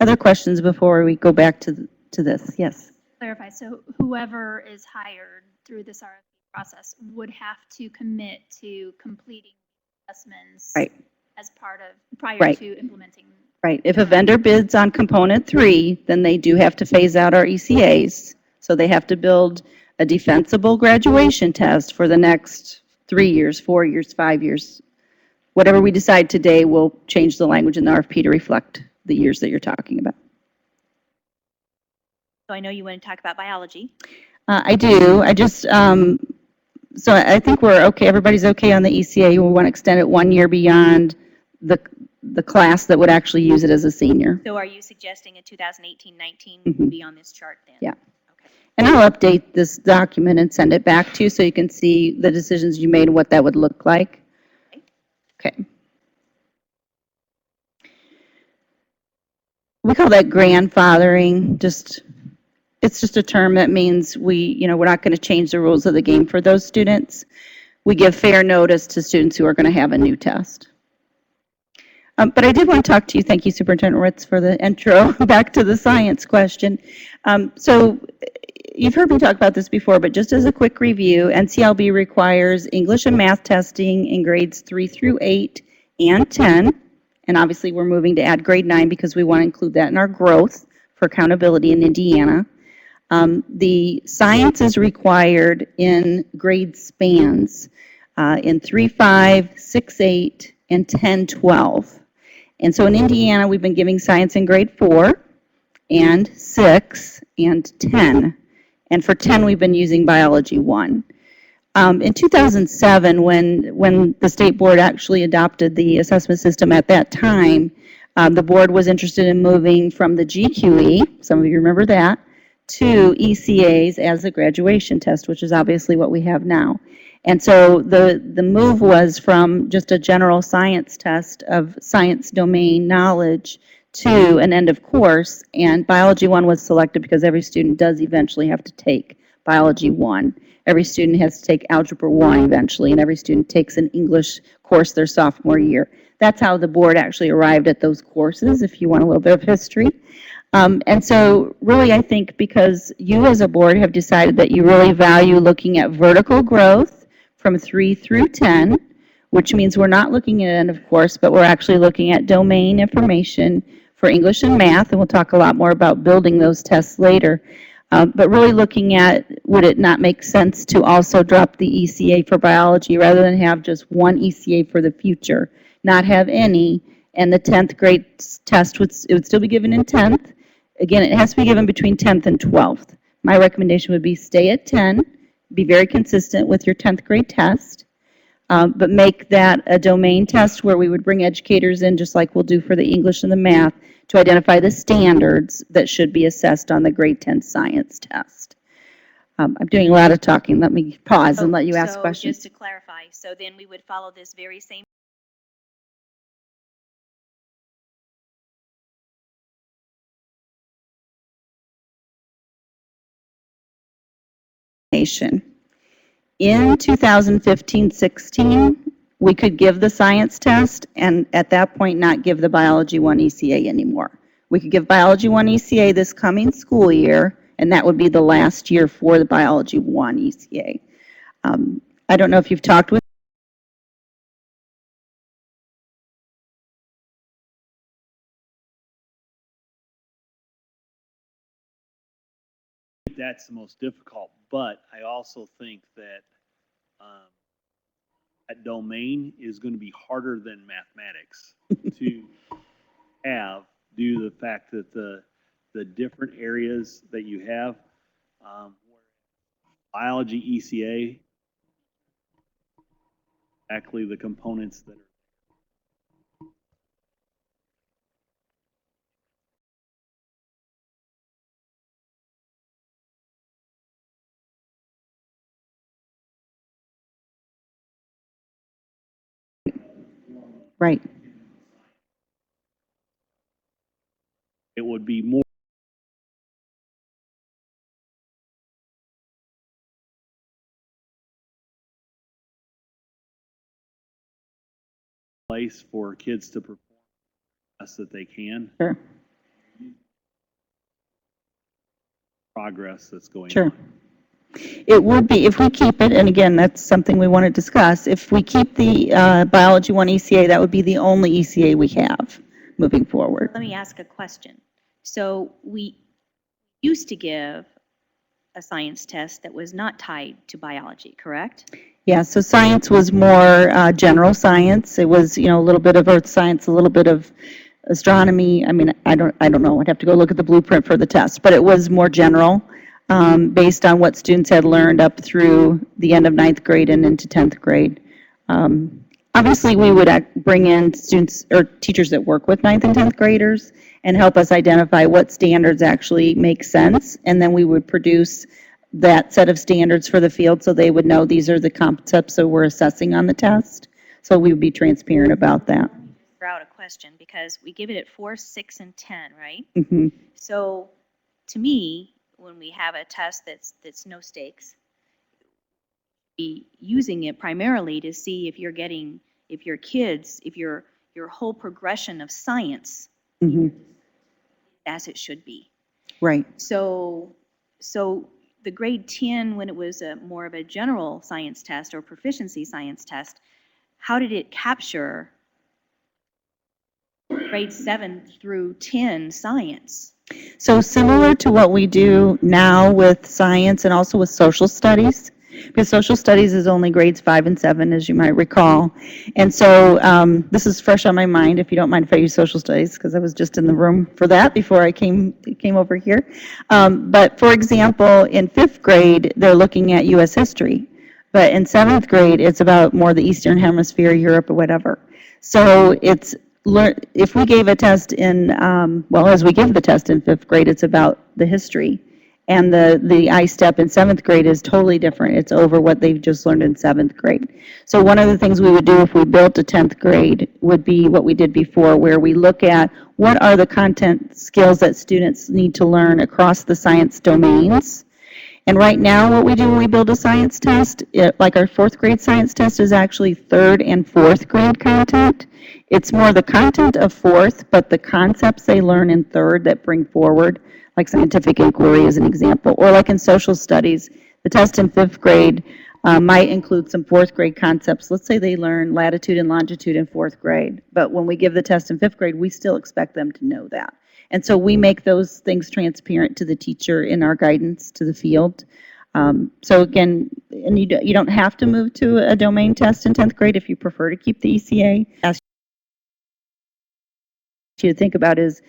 Other questions before we go back to this? Yes. Clarify, so whoever is hired through this RFP process would have to commit to completing assessments Right. as part of, prior Right. to implementing. Right. If a vendor bids on component 3, then they do have to phase out our ECAs. So they have to build a defensible graduation test for the next 3 years, 4 years, 5 years. Whatever we decide today, we'll change the language in the RFP to reflect the years that you're talking about. So I know you want to talk about biology. I do. I just, so I think we're okay. Everybody's okay on the ECA. We want to extend it 1 year beyond the class that would actually use it as a senior. So are you suggesting a 2018-19 Mhm. would be on this chart then? Yeah. Okay. And I'll update this document and send it back to you so you can see the decisions you made and what that would look like. Okay. We call that grandfathering. It's just a term that means we're not going to change the rules of the game for those students. We give fair notice to students who are going to have a new test. But I did want to talk to you, thank you Superintendent Ritz for the intro, back to the science question. So you've heard me talk about this before, but just as a quick review, NCLB requires English and math testing in grades 3 through 8 and 10. And obviously we're moving to add grade 9 because we want to include that in our growth for accountability in Indiana. The science is required in grade spans in 3-5, 6-8, and 10-12. And so in Indiana, we've been giving science in grade 4 and 6 and 10. And for 10, we've been using biology 1. In 2007, when the state board actually adopted the assessment system at that time, the board was interested in moving from the GQE, some of you remember that, to ECAs as a graduation test, which is obviously what we have now. And so the move was from just a general science test of science domain knowledge to an end of course, and Biology 1 was selected because every student does eventually have to take Biology 1. Every student has to take Algebra 1 eventually, and every student takes an English course their sophomore year. That's how the board actually arrived at those courses, if you want a little bit of history. And so really I think because you as a board have decided that you really value looking at vertical growth from 3 through 10, which means we're not looking at end of course, but we're actually looking at domain information for English and math, and we'll talk a lot more about building those tests later. But really looking at, would it not make sense to also drop the ECA for biology rather than have just one ECA for the future, not have any, and the 10th grade test would still be given in 10th. Again, it has to be given between 10th and 12th. My recommendation would be stay at 10, be very consistent with your 10th grade test, but make that a domain test where we would bring educators in, just like we'll do for the English and the math, to identify the standards that should be assessed on the grade 10 science test. I'm doing a lot of talking. Let me pause and let you ask So questions. just to clarify, so then we would follow this very same In 2015-16, we could give the science test and at that point not give the Biology 1 ECA anymore. We could give Biology 1 ECA this coming school year, and that would be the last year for the Biology 1 ECA. I don't know if you've talked with think that's the most difficult, but I also think that, that domain is gonna be harder than mathematics to have, due to the fact that the different areas that you have, biology, ECA, exactly the components that are. Right. It would be more place for kids to perform the best that they can, Sure. progress that's going Sure. on. It would be, if we keep it, and again, that's something we want to discuss, if we keep the Biology 1 ECA, that would be the only ECA we have moving forward. Let me ask a question. So we used to give a science test that was not tied to biology, correct? Yeah, so science was more general science. It was, a little bit of earth science, a little bit of astronomy. I mean, I don't know. I'd have to go look at the blueprint for the test, but it was more general, based on what students had learned up through the end of ninth grade and into 10th grade. Obviously, we would bring in students or teachers that work with ninth and 10th graders and help us identify what standards actually make sense, and then we would produce that set of standards for the field so they would know these are the concepts that we're assessing on the test. So we would be transparent about that. Throw out a question because we give it at 4, 6, and 10, right? Mhm. So to me, when we have a test that's no stakes, be using it primarily to see if you're getting, if your kids, if your whole progression of science Mhm. as it should be. Right. So the grade 10, when it was more of a general science test or proficiency science test, how did it capture grade 7 through 10 science? So similar to what we do now with science and also with social studies, because social studies is only grades 5 and 7, as you might recall. And so this is fresh on my mind, if you don't mind if I use social studies, because I was just in the room for that before I came over here. But for example, in 5th grade, they're looking at U.S. history. But in 7th grade, it's about more the Eastern Hemisphere, Europe, or whatever. So it's if we gave a test in, as we give the test in 5th grade, it's about the history. And the I-STEP in 7th grade is totally different. It's over what they've just learned in 7th grade. So one of the things we would do if we built a 10th grade would be what we did before, where we look at what are the content skills that students need to learn across the science domains. And right now, what we do when we build a science test, like our 4th grade science test is actually 3rd and 4th grade content. It's more the content of 4th, but the concepts they learn in 3rd that bring forward, like scientific inquiry as an example, or like in social studies, the test in 5th grade might include some 4th grade concepts. Let's say they learn latitude and longitude in 4th grade, but when we give the test in 5th grade, we still expect them to know that. And so we make those things transparent to the teacher in our guidance to the field. So again, and you don't have to move to a domain test in 10th grade if you prefer to keep the ECA. Ask you to think about is,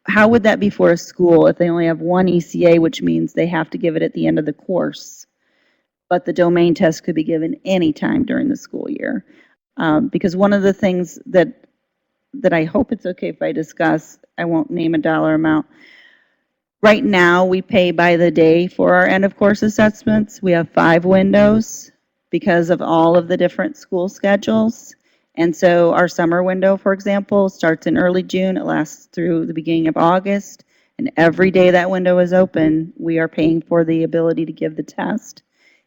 how would that be for a school if they only have one ECA, which means they have to give it at the end of the course, but the domain test could be given anytime during the school year? Because one of the things that I hope it's okay if I discuss, I won't name a dollar amount. Right now, we pay by the day for our end of course assessments. We have 5 windows because of all of the different school schedules. And so our summer window, for example, starts in early June, it lasts through the beginning of August. And every day that window is open, we are paying for the ability to give the test.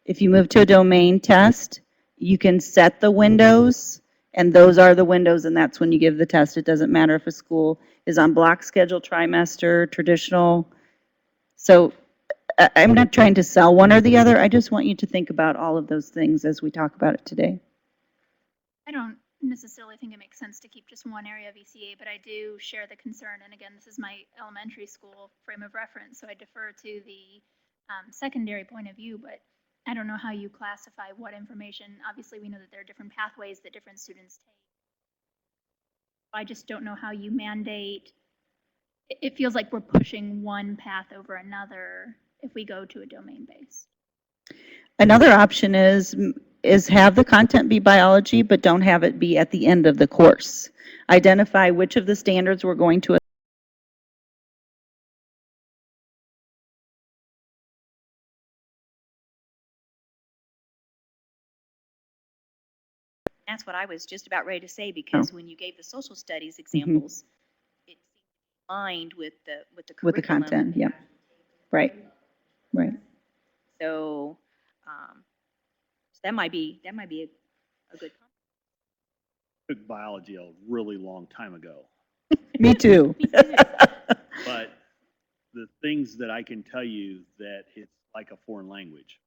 If you move to a domain test, you can set the windows, and those are the windows, and that's when you give the test. It doesn't matter if a school is on block schedule, trimester, traditional. So I'm not trying to sell one or the other. I just want you to think about all of those things as we talk about it today. I don't necessarily think it makes sense to keep just one area of ECA, but I do share the concern. And again, this is my elementary school frame of reference, so I defer to the secondary point of view, but I don't know how you classify what information. Obviously, we know that there are different pathways that different students take. I just don't know how you mandate. It feels like we're pushing one path over another if we go to a domain-based. Another option is have the content be biology, but don't have it be at the end of the course. Identify which of the standards we're going to. That's what I was just about ready to say, because when you gave the social studies examples, it seemed aligned with the With the curriculum. content, yep. Right, right. So, so that might be a good. Took biology a really long time ago. Me too. But the things that I can tell you that it's like a foreign language.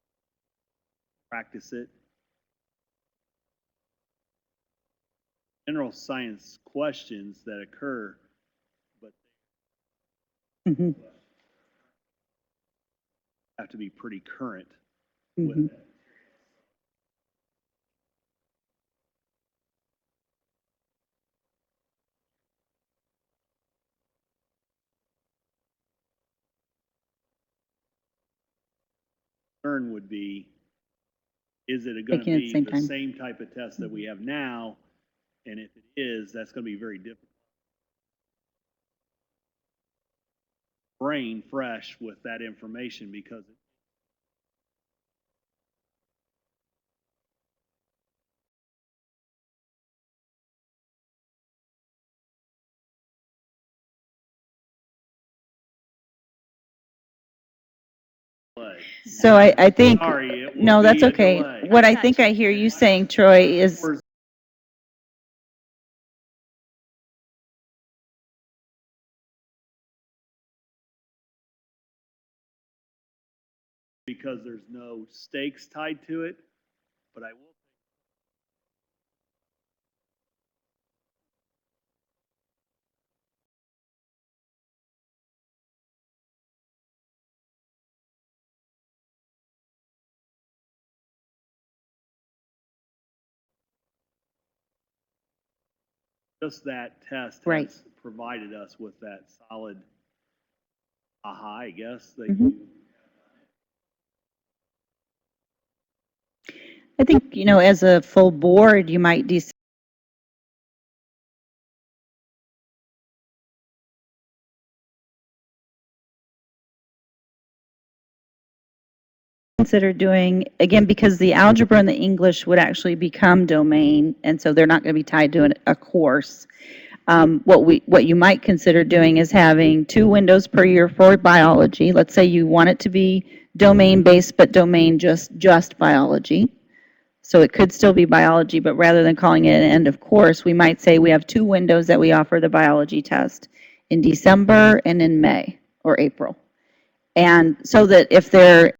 Practice it. General science questions that occur, but Mhm, have to be pretty current mhm. with it. Concern would be, is it going to Taking it at the be same the time. same type of test that we have now? And if it is, that's going to be very difficult. Brain fresh with that information, because So I think, sorry, it will no, that's be a okay. delay. What I think I hear you saying, Troy, is because there's no stakes tied to it, but I will. Just that test Right. has provided us with that solid aha, I guess, that Mhm. you. I think, as a full board, you might consider doing, again, because the algebra and the English would actually become domain, and so they're not going to be tied to a course. What you might consider doing is having 2 windows per year for biology. Let's say you want it to be domain-based, but domain just biology. So it could still be biology, but rather than calling it an end of course, we might say we have 2 windows that we offer the biology test, in December and in May or April. And so that if they're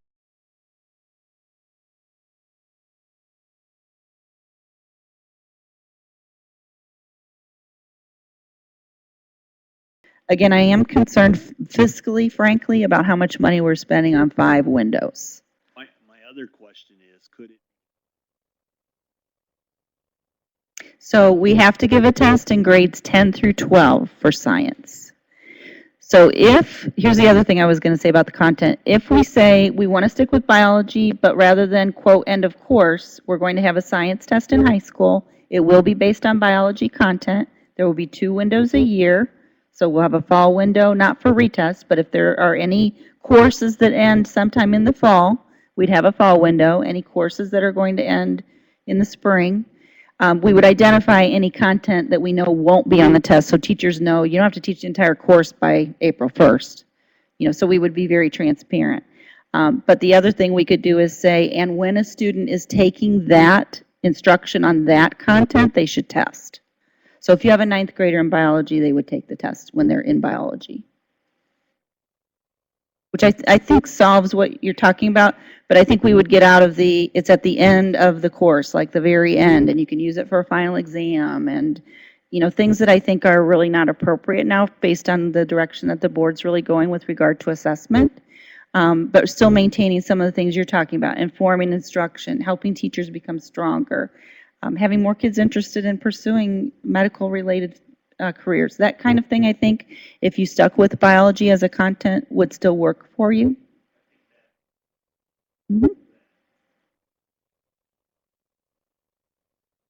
Again, I am concerned fiscally, frankly, about how much money we're spending on 5 windows. My other question is, could it, So we have to give a test in grades 10 through 12 for science. So here's the other thing I was going to say about the content. If we say we want to stick with biology, but rather than quote end of course, we're going to have a science test in high school. It will be based on biology content. There will be 2 windows a year. So we'll have a fall window, not for retest, but if there are any courses that end sometime in the fall, we'd have a fall window. Any courses that are going to end in the spring, we would identify any content that we know won't be on the test, so teachers know you don't have to teach the entire course by April 1st. So we would be very transparent. But the other thing we could do is say, and when a student is taking that instruction on that content, they should test. So if you have a 9th grader in biology, they would take the test when they're in biology. Which I think solves what you're talking about, but I think we would get out of it's at the end of the course, like the very end, and you can use it for a final exam, and, things that I think are really not appropriate now based on the direction that the board's really going with regard to assessment. but still maintaining some of the things you're talking about, informing instruction, helping teachers become stronger, having more kids interested in pursuing medical-related careers. That kind of thing, I think, if you stuck with biology as a content, would still work for you. Mhm.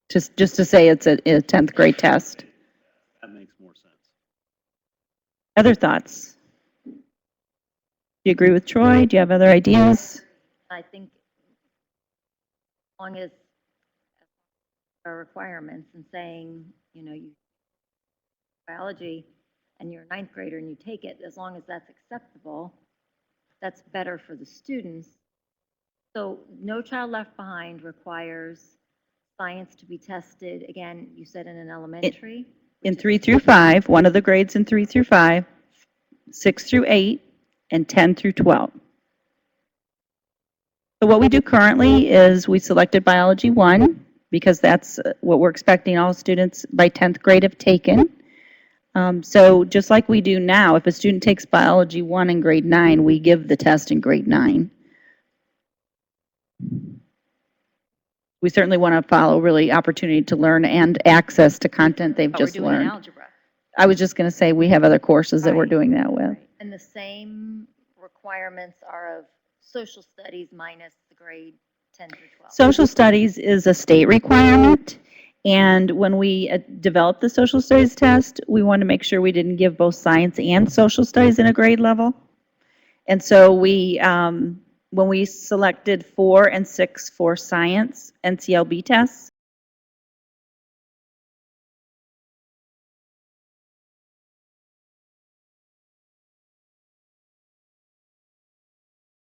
Just to say it's a 10th grade test. That makes more sense. Other thoughts? Do you agree with Troy? Do you have other ideas? I think as long as our requirements and saying, you know, you biology and you're a ninth grader and you take it, as long as that's acceptable, that's better for the students. So No Child Left Behind requires science to be tested, again, you said in an elementary? In 3 through 5, one of the grades in 3 through 5, 6 through 8, and 10 through 12. So what we do currently is we selected Biology 1, because that's what we're expecting all students by 10th grade have taken. So just like we do now, if a student takes Biology 1 in grade 9, we give the test in grade 9. We certainly want to follow really opportunity to learn and access to content they've But we're just doing learned. algebra. I was just going to say, we have other courses that we're Right. doing that with. And the same requirements are of social studies minus the grade 10 through 12. Social studies is a state requirement, and when we developed the social studies test, we wanted to make sure we didn't give both science and social studies in a grade level. And so when we selected 4 and 6 for science NCLB tests,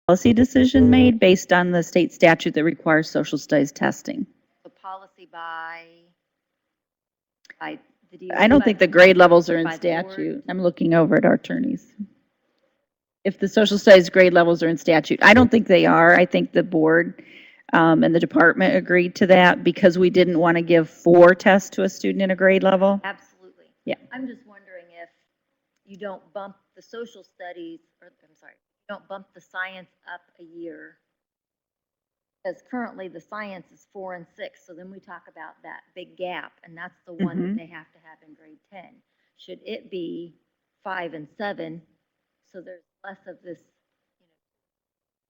policy decision made based on the state statute that requires social studies testing. The policy by the DOE. I don't think the grade levels are in by the board. statute. I'm looking over at our attorneys. If the social studies grade levels are in statute, I don't think they are. I think the board and the department agreed to that because we didn't want to give 4 tests to a student in a grade level. Absolutely. Yeah. I'm just wondering if you don't bump the social studies, or I'm sorry, you don't bump the science up a year. Because currently the science is 4 and 6, so then we talk about that big gap, and that's the one that they have to have in grade 10. Should it be 5 and 7, so there's less of this, you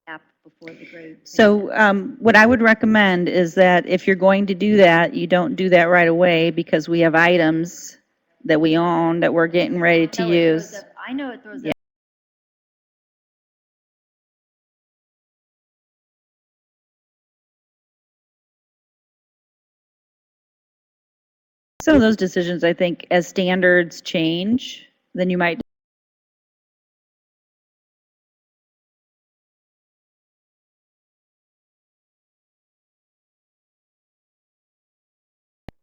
know, gap before the grade 10? So what I would recommend is that if you're going to do that, you don't do that right away because we have items that we own that we're getting ready to use. I know it throws Yeah. Some of those decisions, I think, as standards change, then you might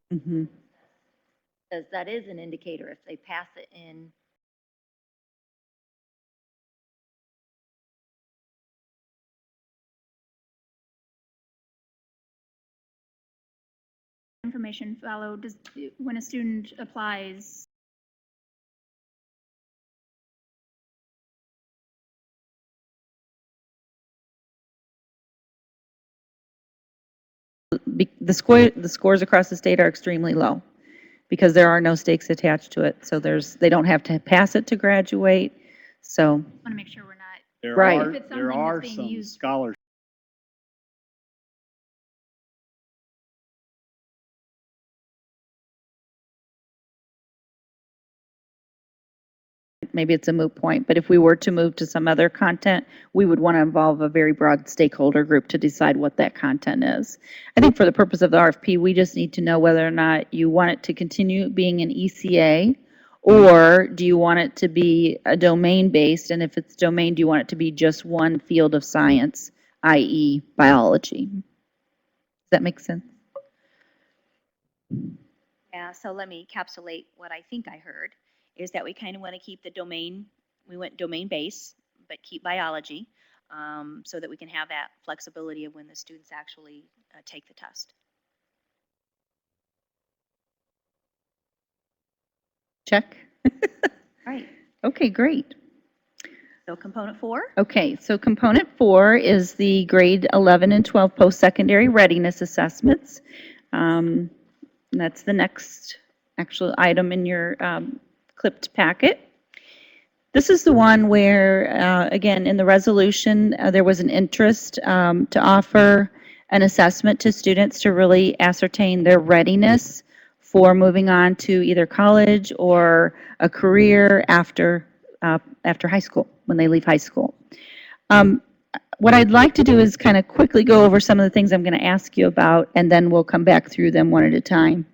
because that is an indicator if they pass it in. Information follow, when a student applies, the scores across the state are extremely low because there are no stakes attached to it. So they don't have to pass it to graduate. So want to make sure we're not, There Right. are, If it's there something are that's being some used- scholarships. maybe it's a moot point, but if we were to move to some other content, we would want to involve a very broad stakeholder group to decide what that content is. I think for the purpose of the RFP, we just need to know whether or not you want it to continue being an ECA, or do you want it to be a domain-based, and if it's domain, do you want it to be just one field of science, i.e. biology? Does that make sense? Yeah, so let me encapsulate what I think I heard, is that we kind of want to keep the domain, we went domain base, but keep biology, so that we can have that flexibility of when the students actually take the test. Check. Right. Okay, great. So component 4? Okay, so component 4 is the grade 11 and 12 post-secondary readiness assessments. And that's the next actual item in your clipped packet. This is the one where, again, in the resolution, there was an interest to offer an assessment to students to really ascertain their readiness for moving on to either college or a career after high school, when they leave high school. What I'd like to do is kind of quickly go over some of the things I'm going to ask you about, and then we'll come back through them one at a time.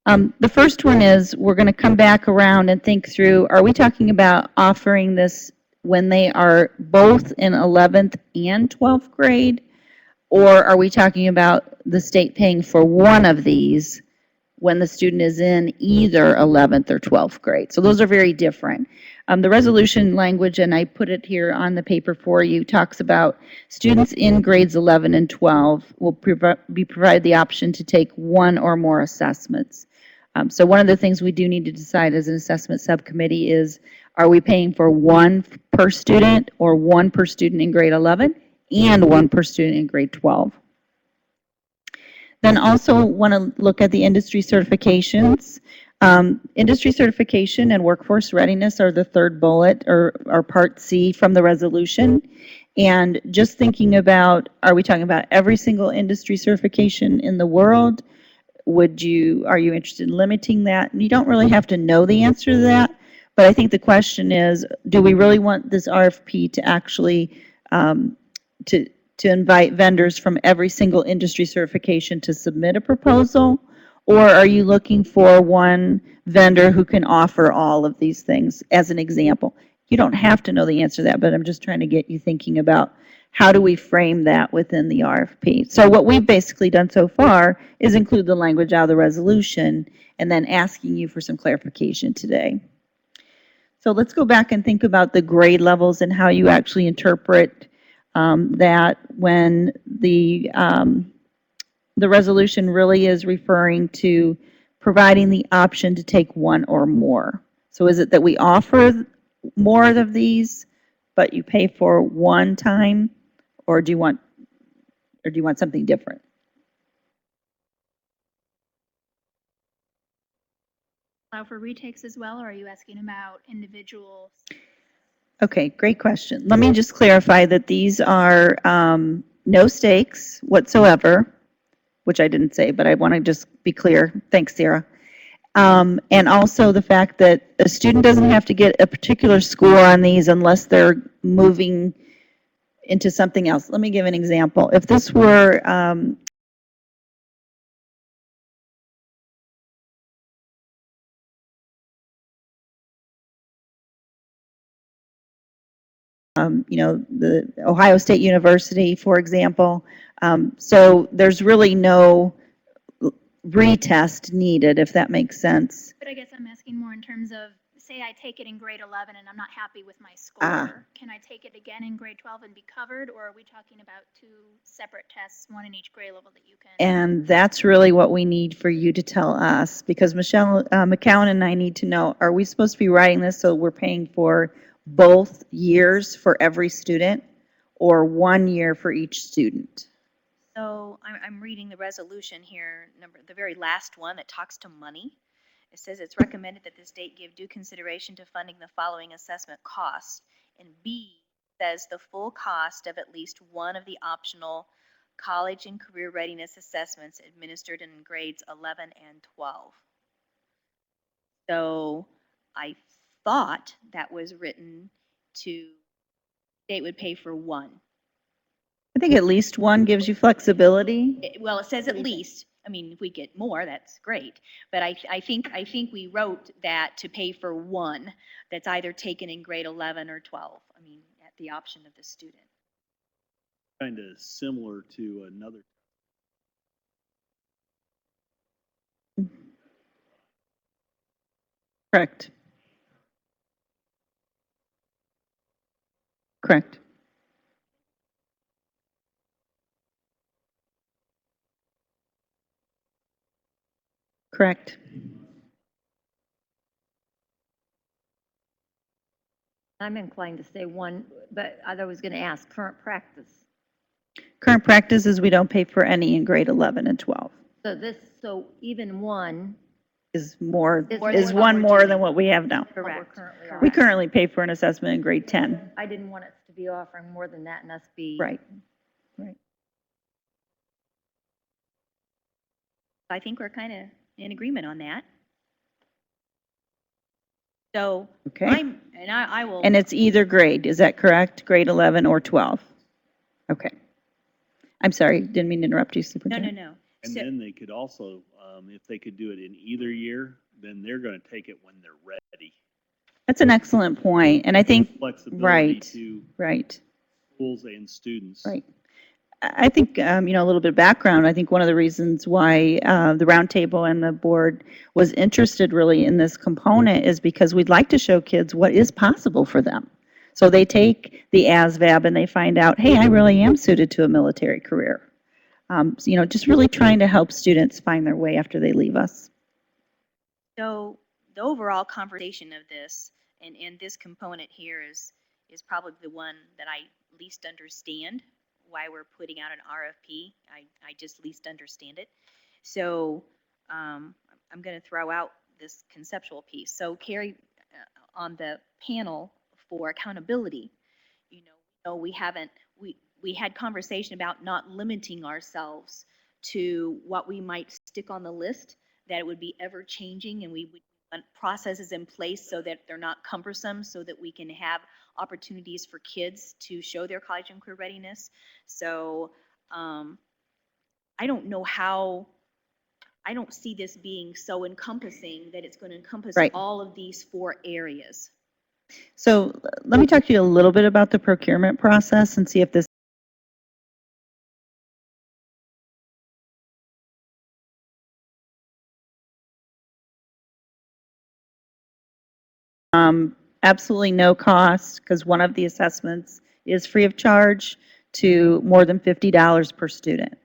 The first one is we're going to come back around and think through, are we talking about offering this when they are both in 11th and 12th grade? Or are we talking about the state paying for one of these when the student is in either 11th or 12th grade? So those are very different. The resolution language, and I put it here on the paper for you, talks about students in grades 11 and 12 will be provided the option to take one or more assessments. So one of the things we do need to decide as an assessment subcommittee is, are we paying for one per student or one per student in grade 11 and one per student in grade 12? Then also want to look at the industry certifications. Industry certification and workforce readiness are the third bullet or part C from the resolution. And just thinking about, are we talking about every single industry certification in the world? Are you interested in limiting that? And you don't really have to know the answer to that, but I think the question is, do we really want this RFP to actually, to invite vendors from every single industry certification to submit a proposal? Or are you looking for one vendor who can offer all of these things, as an example? You don't have to know the answer to that, but I'm just trying to get you thinking about how do we frame that within the RFP. So what we've basically done so far is include the language out of the resolution and then asking you for some clarification today. So let's go back and think about the grade levels and how you actually interpret that when the resolution really is referring to providing the option to take one or more. So is it that we offer more of these, but you pay for one time, or do you want something different? Allow for retakes as well, or are you asking about individuals? Okay, great question. Let me just clarify that these are no stakes whatsoever, which I didn't say, but I want to just be clear. Thanks, Sarah. And also the fact that a student doesn't have to get a particular score on these unless they're moving into something else. Let me give an example. If this were the Ohio State University, for example. So there's really no retest needed, if that makes sense. But I guess I'm asking more in terms of, say I take it in grade 11 and I'm not happy with my score. Ah. Can I take it again in grade 12 and be covered, or are we talking about two separate tests, one in each grade level that you can? And that's really what we need for you to tell us, because Michelle McCowan and I need to know, are we supposed to be writing this so we're paying for both years for every student, or 1 year for each student? So I'm reading the resolution here, the very last one that talks to money. It says it's recommended that the state give due consideration to funding the following assessment costs. And B says the full cost of at least one of the optional college and career readiness assessments administered in grades 11 and 12. So I thought that was written to, state would pay for one. I think at least one gives you flexibility. Well, it says at least. I mean, if we get more, that's great. But I think we wrote that to pay for one that's either taken in grade 11 or 12. I mean, at the option of the student. Kind of similar to another. Correct. Correct. Correct. I'm inclined to say one, but I was going to ask current practice. Current practice is we don't pay for any in grade 11 and 12. So even one Is more, Is more is than what one we're more doing. than what we have now. what we're Correct. currently We offering. currently pay for an assessment in grade 10. I didn't want us to be offering more than that and us be. Right, right. I think we're kind of in agreement on that. So Okay. I will. And it's either grade, is that correct? Grade 11 or 12? Okay. I'm sorry, didn't mean to interrupt you, No, Superintendent. no, no. And So- then they could also, if they could do it in either year, then they're gonna take it when they're ready. That's an excellent point, and I think, Flexibility right, to right. schools and students. Right. I think, a little bit of background, I think one of the reasons why the roundtable and the board was interested really in this component is because we'd like to show kids what is possible for them. So they take the ASVAB and they find out, hey, I really am suited to a military career. So, just really trying to help students find their way after they leave us. So the overall conversation of this and this component here is probably the one that I least understand why we're putting out an RFP. I just least understand it. So I'm going to throw out this conceptual piece. So Carrie, on the panel for accountability, we haven't, we had conversation about not limiting ourselves to what we might stick on the list, that it would be ever changing and we would want processes in place so that they're not cumbersome, so that we can have opportunities for kids to show their college and career readiness. So I don't know how, I don't see this being so encompassing that it's going to encompass Right. all of these 4 areas. So let me talk to you a little bit about the procurement process and see if this absolutely no cost, because one of the assessments is free of charge to more than $50 per student.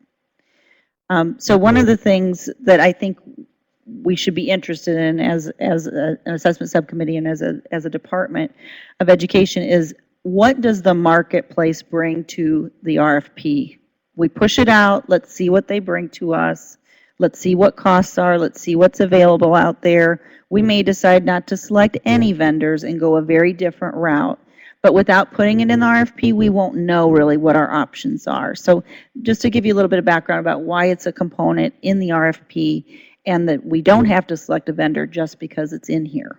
So one of the things that I think we should be interested in as an assessment subcommittee and as a department of education is, what does the marketplace bring to the RFP? We push it out, let's see what they bring to us. Let's see what costs are, let's see what's available out there. We may decide not to select any vendors and go a very different route. But without putting it in the RFP, we won't know really what our options are. So just to give you a little bit of background about why it's a component in the RFP and that we don't have to select a vendor just because it's in here.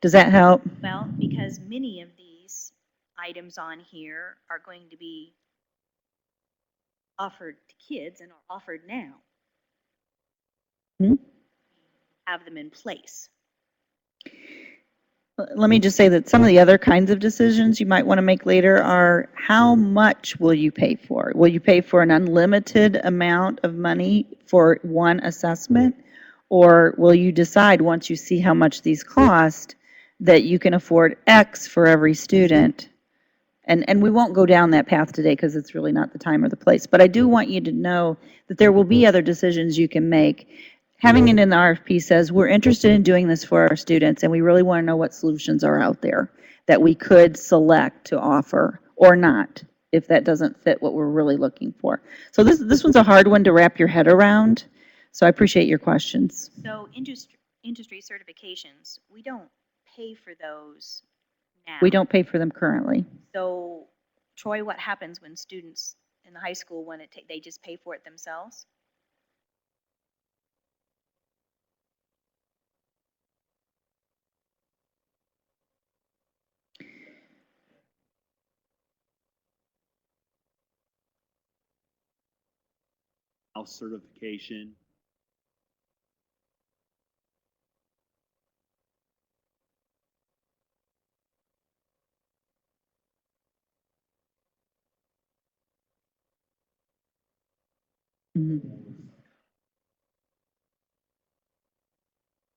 Does that help? Well, because many of these items on here are going to be offered to kids and are offered now. Hmm? Have them in place. Let me just say that some of the other kinds of decisions you might want to make later are, how much will you pay for? Will you pay for an unlimited amount of money for one assessment? Or will you decide, once you see how much these cost, that you can afford X for every student? And we won't go down that path today because it's really not the time or the place. But I do want you to know that there will be other decisions you can make. Having it in the RFP says, we're interested in doing this for our students, and we really want to know what solutions are out there that we could select to offer or not, if that doesn't fit what we're really looking for. So this one's a hard one to wrap your head around, so I appreciate your questions. So industry certifications, we don't pay for those now. We don't pay for them currently. So Troy, what happens when students in the high school want to they just pay for it themselves? House certification.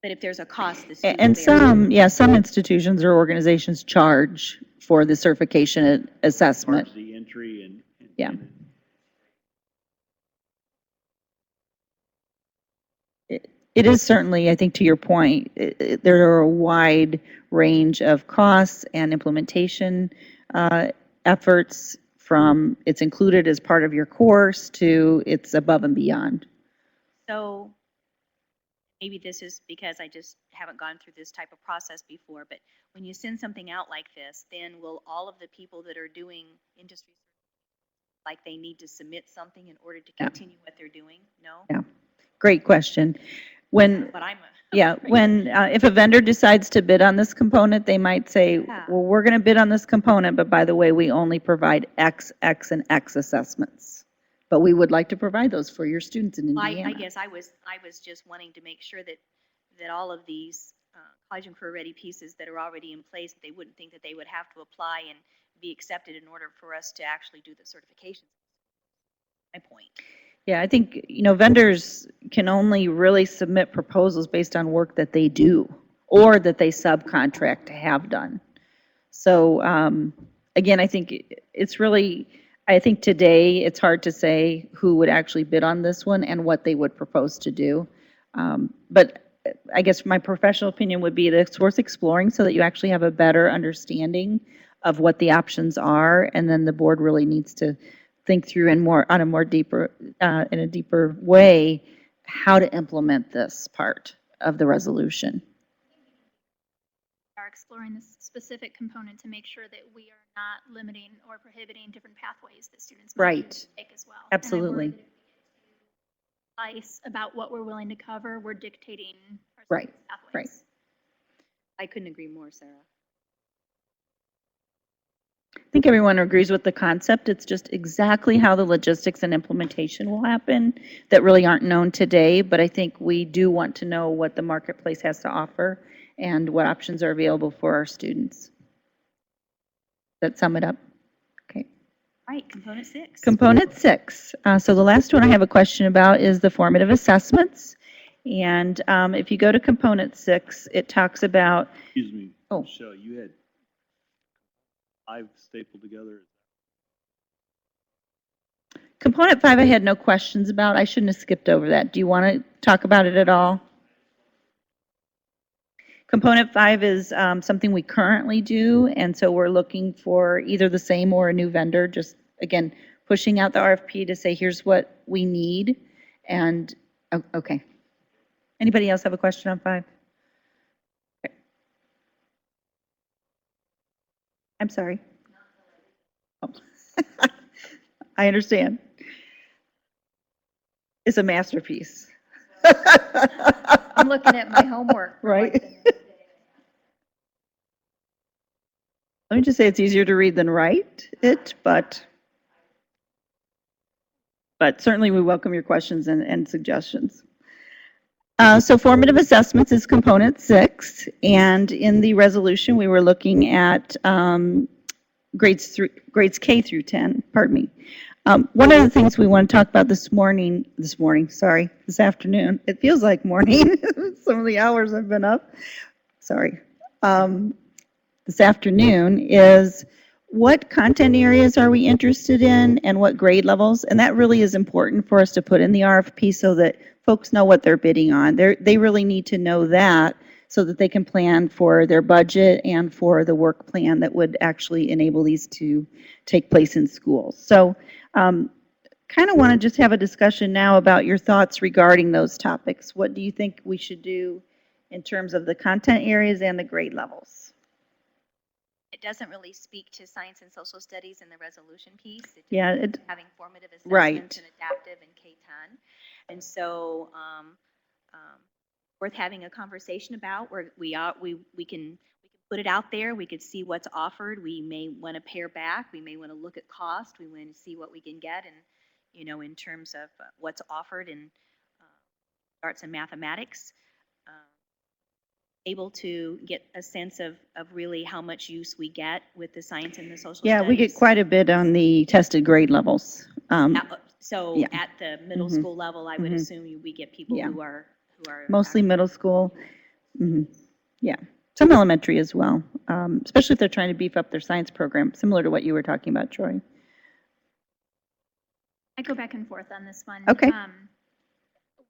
But if there's a cost, the student And bears. some institutions or organizations charge for the certification assessment. Charge the entry and. Yeah. It is certainly, I think to your point, there are a wide range of costs and implementation efforts, from it's included as part of your course to it's above and beyond. So maybe this is because I just haven't gone through this type of process before, but when you send something out like this, then will all of the people that are doing industry, like they need to submit something in order to Yeah. continue what they're doing? No? Yeah. Great question. When, But I'm, yeah, when, if a vendor decides to bid on this component, they might say, Yeah. well, we're going to bid on this component, but by the way, we only provide X, X, and X assessments. But we would like to provide those for your students in well, Indiana. I guess I was just wanting to make sure that all of these college and career ready pieces that are already in place, they wouldn't think that they would have to apply and be accepted in order for us to actually do the certifications. My point. Yeah, I think, vendors can only really submit proposals based on work that they do or that they subcontract to have done. So, again, I think it's really, I think today it's hard to say who would actually bid on this one and what they would propose to do. But I guess my professional opinion would be that it's worth exploring so that you actually have a better understanding of what the options are, and then the board really needs to think through in a deeper way, how to implement this part of the resolution. Are exploring this specific component to make sure that we are not limiting or prohibiting different pathways that students might Right. choose to take as well. Absolutely. And I'm worried that if we get too precise about what we're willing to cover, we're dictating our Right, students' pathways. right. I couldn't agree more, Sarah. I think everyone agrees with the concept. It's just exactly how the logistics and implementation will happen that really aren't known today, but I think we do want to know what the marketplace has to offer and what options are available for our students. That sum it up? Okay. All right, component 6. Component 6. So the last one I have a question about is the formative assessments. And if you go to component 6, it talks about, Excuse me, Oh. Michelle, you had 5 stapled together. component 5 I had no questions about. I shouldn't have skipped over that. Do you want to talk about it at all? Component 5 is something we currently do, and so we're looking for either the same or a new vendor, just, again, pushing out the RFP to say, here's what we need, and, okay. Anybody else have a question on 5? Okay. I'm sorry. Oh. I understand. It's a masterpiece. I'm looking at my homework. for Right. like the next day. Let me just say it's easier to read than write it, but certainly we welcome your questions and suggestions. So formative assessments is component 6, and in the resolution, we were looking at grades K through 10, pardon me. One of the things we want to talk about this afternoon, it feels like morning, some of the hours I've been up, sorry. This afternoon is what content areas are we interested in and what grade levels? And that really is important for us to put in the RFP so that folks know what they're bidding on. They really need to know that so that they can plan for their budget and for the work plan that would actually enable these to take place in schools. So kind of want to just have a discussion now about your thoughts regarding those topics. What do you think we should do in terms of the content areas and the grade levels? It doesn't really speak to science and social studies in the resolution piece. It just Yeah, speaks to having formative Right. assessments and adaptive in K-10. And so, worth having a conversation about where we can put it out there. We could see what's offered. We may want to pare back. We may want to look at cost. We want to see what we can get and, in terms of what's offered in arts and mathematics. Able to get a sense of really how much use we get with the science and the social studies. Yeah, we get quite a bit on the tested grade levels. So yeah. at the middle Mhm. school level, I would Mhm. assume we get people Yeah. who are Mostly actually- middle school. Yeah, some elementary as well, especially if they're trying to beef up their science program, similar to what you were talking about, Troy. I go back and forth on this one. Okay.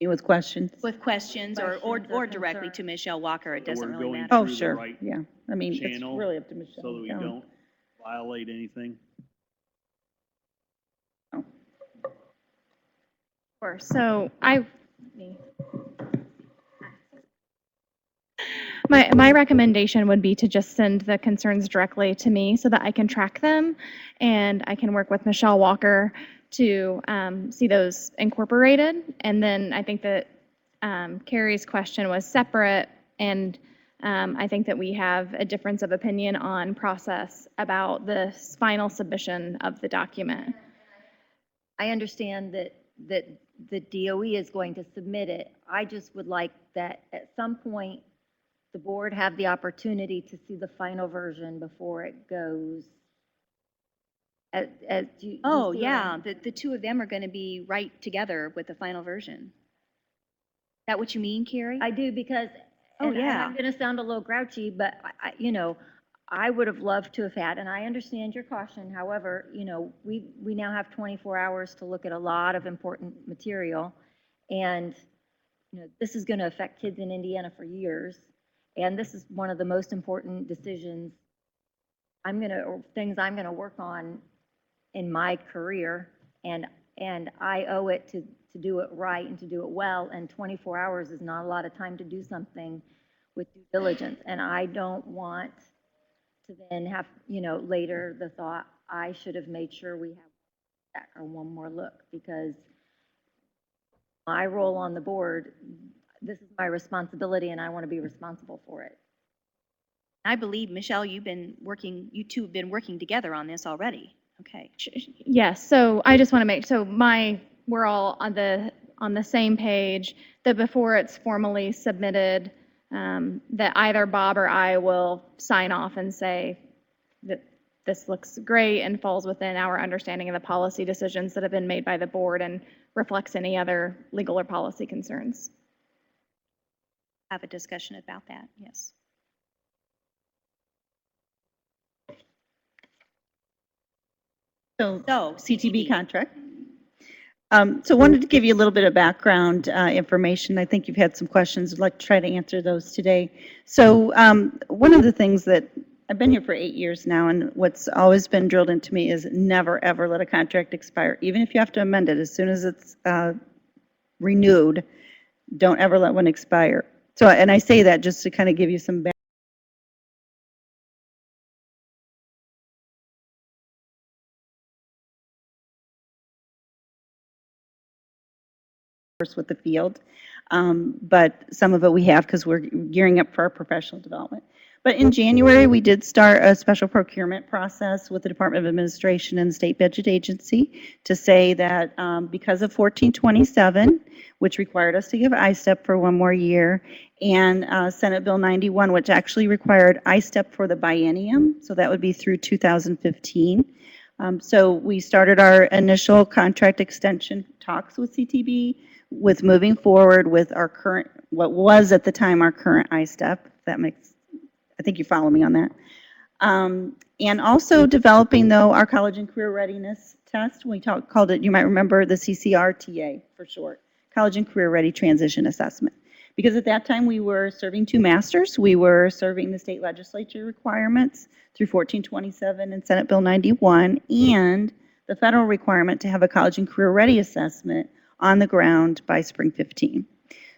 With questions? with questions or Questions or directly to concerns. Michelle Walker. It So doesn't we're really going matter. Oh, through the sure, right yeah. I mean, it's channel really up to Michelle. so that we Yeah. don't violate anything. Sure. So my recommendation would be to just send the concerns directly to me so that I can track them and I can work with Michelle Walker to see those incorporated. And then I think that Carrie's question was separate, and I think that we have a difference of opinion on process about the final submission of the document. I understand that the DOE is going to submit it. I just would like that at some point, the board have the opportunity to see the final version before it goes. Do you Oh, see what yeah, I'm- the two of them are going to be right together with the final version. Is that what you mean, Carrie? I do because, Oh, and yeah. I'm going to sound a little grouchy, but I would have loved to have had, and I understand your caution. However, we now have 24 hours to look at a lot of important material. And, this is going to affect kids in Indiana for years. And this is one of the most important decisions or things I'm going to work on in my career. And I owe it to do it right and to do it well. And 24 hours is not a lot of time to do something with due diligence. And I don't want to then have, later the thought, I should have made sure we have back or one more look, because my role on the board, this is my responsibility and I want to be responsible for it. I believe, Michelle, you two have been working together on this already. Okay. Yes, so I just want to we're all on the same page, that before it's formally submitted, that either Bob or I will sign off and say that this looks great and falls within our understanding of the policy decisions that have been made by the board and reflects any other legal or policy concerns. Have a discussion about that, yes. So, So, CTB contract. So wanted to give you a little bit of background information. I think you've had some questions. I'd like to try to answer those today. So one of the things that, I've been here for 8 years now, and what's always been drilled into me is never, ever let a contract expire. Even if you have to amend it, as soon as it's renewed, don't ever let one expire. So, and I say that just to kind of give you some background with the field, but some of it we have because we're gearing up for our professional development. But in January, we did start a special procurement process with the Department of Administration and the State Budget Agency to say that because of 1427, which required us to give ISTEP for one more year, and Senate Bill 91, which actually required ISTEP for the biennium, so that would be through 2015. So we started our initial contract extension talks with CTB, with moving forward with our current, what was at the time our current ISTEP, if that makes, I think you follow me on that. And also developing, though, our college and career readiness test. We called it, you might remember, the CCRTA for short, College and Career Ready Transition Assessment. Because at that time we were serving 2 masters. We were serving the state legislature requirements through 1427 and Senate Bill 91, and the federal requirement to have a college and career ready assessment on the ground by spring 15.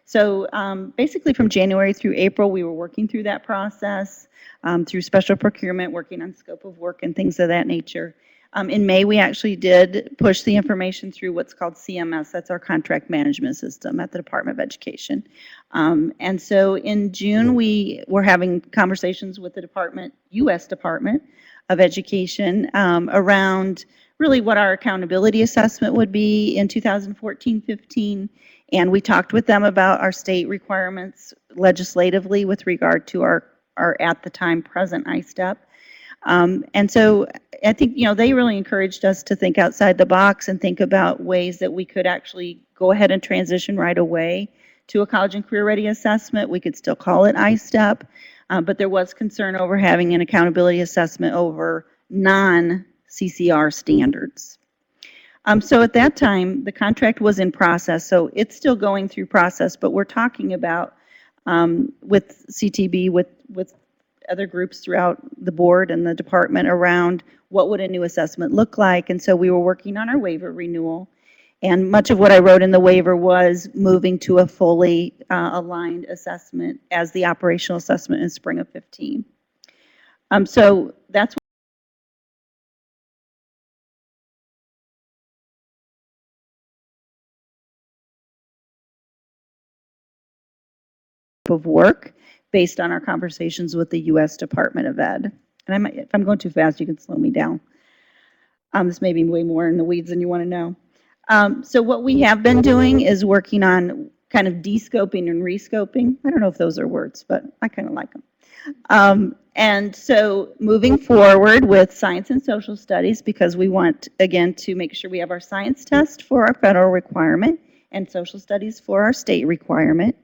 So basically from January through April, we were working through that process, through special procurement, working on scope of work and things of that nature. In May, we actually did push the information through what's called CMS, that's our contract management system at the Department of Education. And so in June, we were having conversations with the U.S. Department of Education around really what our accountability assessment would be in 2014-15. And we talked with them about our state requirements legislatively with regard to our at the time present ISTEP. And so I think, they really encouraged us to think outside the box and think about ways that we could actually go ahead and transition right away to a college and career ready assessment. We could still call it ISTEP, but there was concern over having an accountability assessment over non-CCR standards. So at that time, the contract was in process, so it's still going through process, but we're talking about with CTB, with other groups throughout the board and the department around what would a new assessment look like. And so we were working on our waiver renewal. And much of what I wrote in the waiver was moving to a fully aligned assessment as the operational assessment in spring of 15. So that's of work based on our conversations with the U.S. Department of Ed. And if I'm going too fast, you can slow me down. This may be way more in the weeds than you want to know. So what we have been doing is working on kind of de-scoping and re-scoping. I don't know if those are words, but I kind of like them. And so moving forward with science and social studies, because we want, again, to make sure we have our science test for our federal requirement and social studies for our state requirement.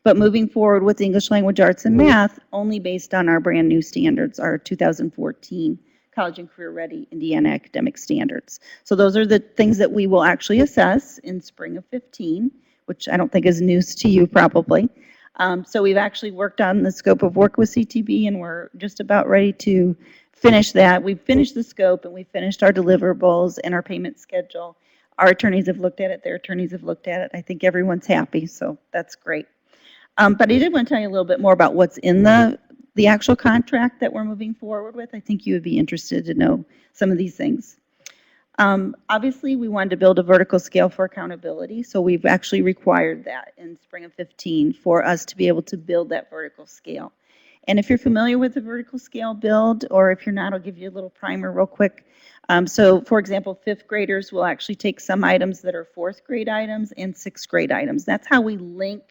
But moving forward with English language arts and math only based on our brand new standards, our 2014 College and Career Ready Indiana Academic Standards. So those are the things that we will actually assess in spring of 15, which I don't think is news to you probably. So we've actually worked on the scope of work with CTB, and we're just about ready to finish that. We've finished the scope, and we've finished our deliverables and our payment schedule. Our attorneys have looked at it. Their attorneys have looked at it. I think everyone's happy, so that's great. But I did want to tell you a little bit more about what's in the actual contract that we're moving forward with. I think you would be interested to know some of these things. Obviously, we wanted to build a vertical scale for accountability, so we've actually required that in spring of 15 for us to be able to build that vertical scale. And if you're familiar with the vertical scale build, or if you're not, I'll give you a little primer real quick. So for example, fifth graders will actually take some items that are fourth grade items and sixth grade items. That's how we link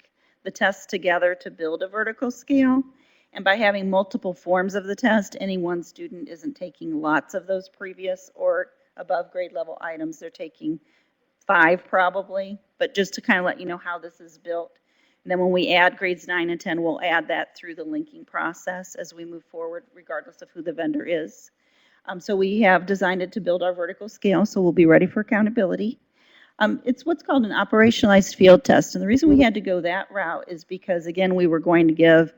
the tests together to build a vertical scale. And by having multiple forms of the test, any one student isn't taking lots of those previous or above grade level items. They're taking 5 probably, but just to kind of let you know how this is built. And then when we add grades 9 and 10, we'll add that through the linking process as we move forward, regardless of who the vendor is. So we have designed it to build our vertical scale, so we'll be ready for accountability. It's what's called an operationalized field test. And the reason we had to go that route is because, again, we were going to give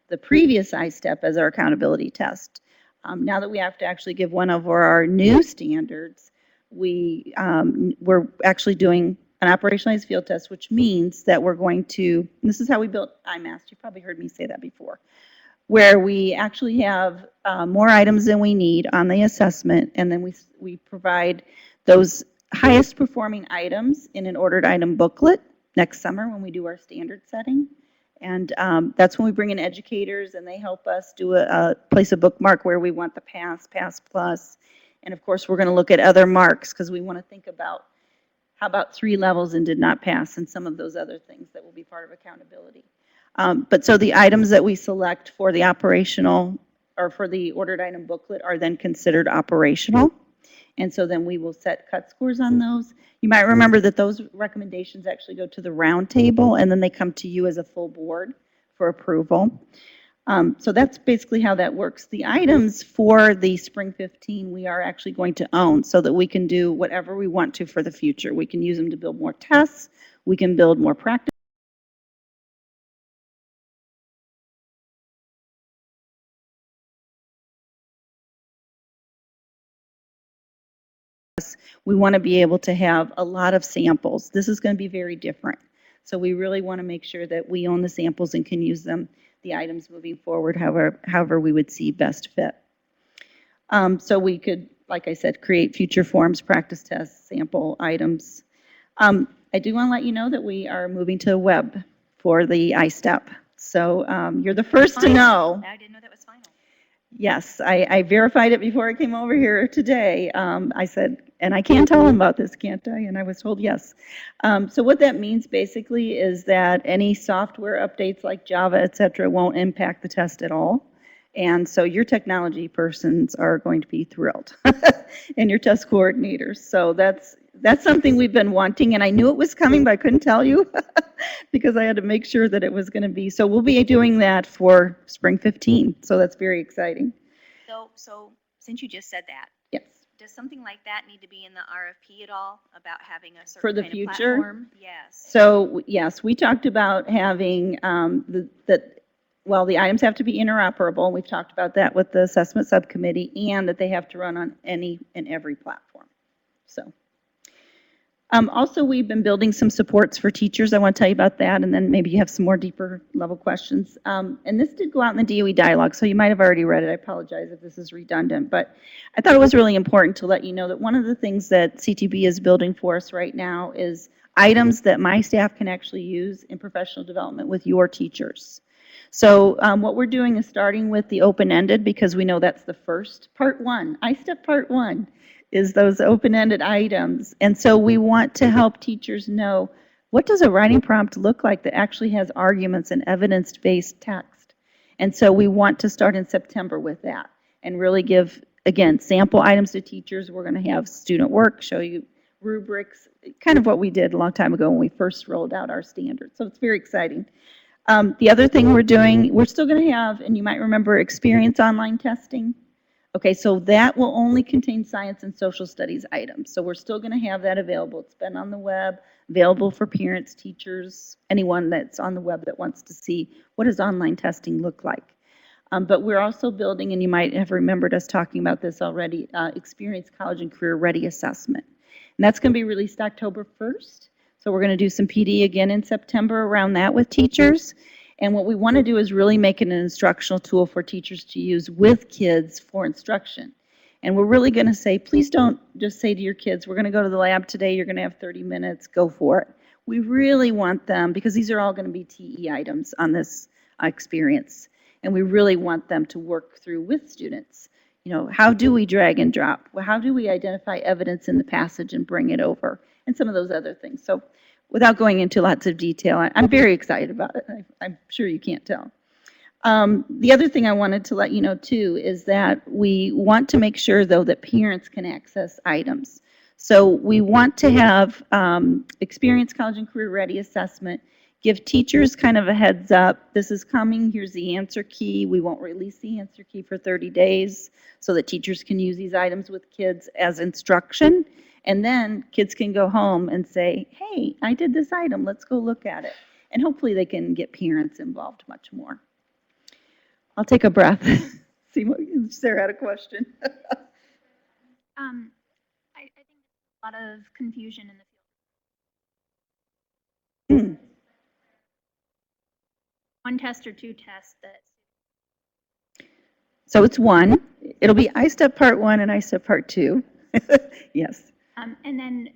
the previous I-STEP as our accountability test. Now that we have to actually give one of our new standards, we're actually doing an operationalized field test, which means that we're going to, and this is how we built IMAST, you probably heard me say that before, where we actually have more items than we need on the assessment, and then we provide those highest performing items in an ordered item booklet next summer when we do our standard setting. And that's when we bring in educators, and they help us do place a bookmark where we want the pass, pass plus. And of course, we're going to look at other marks because we want to think about how about 3 levels and did not pass and some of those other things that will be part of accountability. But so the items that we select for the operational or for the ordered item booklet are then considered operational. And so then we will set cut scores on those. You might remember that those recommendations actually go to the round table, and then they come to you as a full board for approval. So that's basically how that works. The items for the spring 15 we are actually going to own so that we can do whatever we want to for the future. We can use them to build more tests. We can build more practice. We want to be able to have a lot of samples. This is going to be very different. So we really want to make sure that we own the samples and can use them, the items moving forward, however we would see best fit. So we could, like I said, create future forms, practice tests, sample items. I do want to let you know that we are moving to the web for the I-STEP. So you're the first to know. I didn't know that was final. Yes, I verified it before I came over here today. I said, and I can't tell them about this, can't I? And I was told yes. So what that means basically is that any software updates like Java, et cetera, won't impact the test at all. And so your technology persons are going to be thrilled, and your test coordinators. So that's something we've been wanting, and I knew it was coming, but I couldn't tell you because I had to make sure that it was going to be. So we'll be doing that for spring 15. So that's very exciting. So since you just said that, Yes. does something like that need to be in the RFP at all, about having a For certain the kind of future? platform? Yes. So, yes, we talked about having well, the items have to be interoperable, and we've talked about that with the assessment subcommittee, and that they have to run on any and every platform. So, also, we've been building some supports for teachers. I want to tell you about that, and then maybe you have some more deeper level questions. And this did go out in the DOE dialogue, so you might have already read it. I apologize if this is redundant, but I thought it was really important to let you know that one of the things that CTB is building for us right now is items that my staff can actually use in professional development with your teachers. So what we're doing is starting with the open-ended, because we know that's the first, part one, I-STEP part one, is those open-ended items. And so we want to help teachers know, what does a writing prompt look like that actually has arguments and evidence-based text? And so we want to start in September with that and really give, again, sample items to teachers. We're going to have student work, show you rubrics, kind of what we did a long time ago when we first rolled out our standards. So it's very exciting. The other thing we're doing, we're still going to have, and you might remember, experience online testing. Okay, so that will only contain science and social studies items. So we're still going to have that available. It's been on the web, available for parents, teachers, anyone that's on the web that wants to see what does online testing look like. But we're also building, and you might have remembered us talking about this already, Experience College and Career Ready Assessment. And that's going to be released October 1st. So we're going to do some PD again in September around that with teachers. And what we want to do is really make it an instructional tool for teachers to use with kids for instruction. And we're really going to say, please don't just say to your kids, we're going to go to the lab today, you're going to have 30 minutes, go for it. We really want them, because these are all going to be TE items on this experience. And we really want them to work through with students. You know, how do we drag and drop? Well, how do we identify evidence in the passage and bring it over? And some of those other things. So without going into lots of detail, I'm very excited about it. I'm sure you can't tell. The other thing I wanted to let you know too is that we want to make sure though that parents can access items. So we want to have Experience College and Career Ready Assessment, give teachers kind of a heads up, this is coming, here's the answer key. We won't release the answer key for 30 days so that teachers can use these items with kids as instruction. And then kids can go home and say, hey, I did this item, let's go look at it. And hopefully they can get parents involved much more. I'll take a breath. See what, Sarah had a question. I think there's a lot of confusion in the field. One test or two tests that. So it's one. It'll be I-STEP part one and I-STEP part two. Yes. And then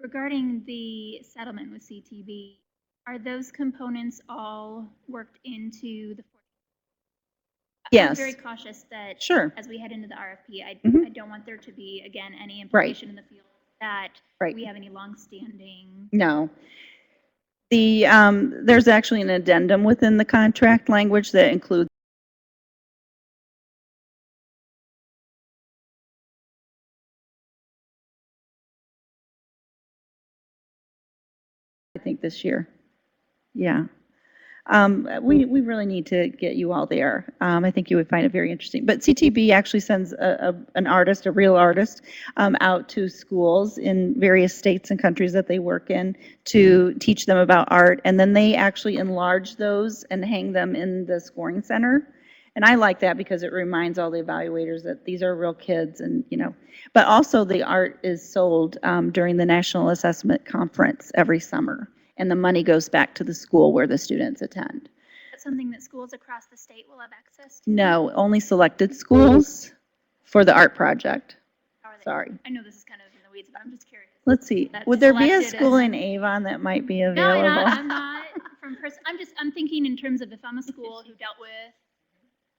regarding the settlement with CTB, are those components all worked into the? Yes. I'm very cautious that. Sure. As we head into the RFP, I don't want there to be, again, any implication in the field that we have any longstanding. No. There's actually an addendum within the contract language that includes I think this year. Yeah. We really need to get you all there. I think you would find it very interesting. But CTB actually sends an artist, a real artist, out to schools in various states and countries that they work in to teach them about art. And then they actually enlarge those and hang them in the scoring center. And I like that because it reminds all the evaluators that these are real kids and, you know. But also the art is sold during the National Assessment Conference every summer. And the money goes back to the school where the students attend. That's something that schools across the state will have access to? No, only selected schools for the art project. Sorry. I know this is kind of in the weeds, but I'm just curious. Let's see. That's Would there be a selected school and- in Avon that might be No, available? I'm not from I'm thinking in terms of if I'm a school who dealt with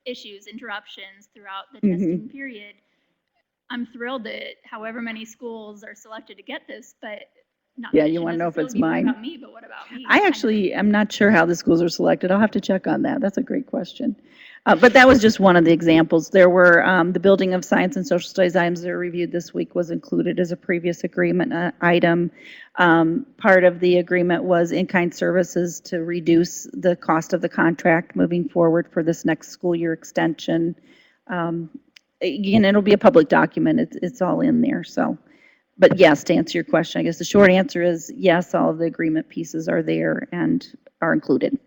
issues, interruptions throughout the testing period, I'm thrilled that however many schools are selected to get this, but not. Yeah, you mention wanna as know a if it's facility, mine? What about me, but what about me? I actually am not sure how the schools are selected. I'll have to check on that. That's a great question. But that was just one of the examples. There were the building of science and social studies items that were reviewed this week was included as a previous agreement item. Part of the agreement was in-kind services to reduce the cost of the contract moving forward for this next school year extension. again, it'll be a public document. It's all in there, so. But yes, to answer your question, I guess the short answer is yes, all of the agreement pieces are there and are included.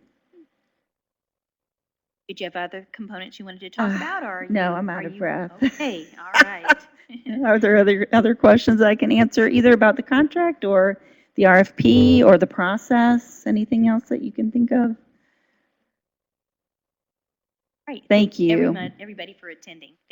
Did you have other components you wanted to talk about, or are no, you- I'm out are of you- breath. Okay, all right. Are there other questions I can answer, either about the contract or the RFP or the process? Anything else that you can think of? Right. Thank you. Everybody for attending. Thank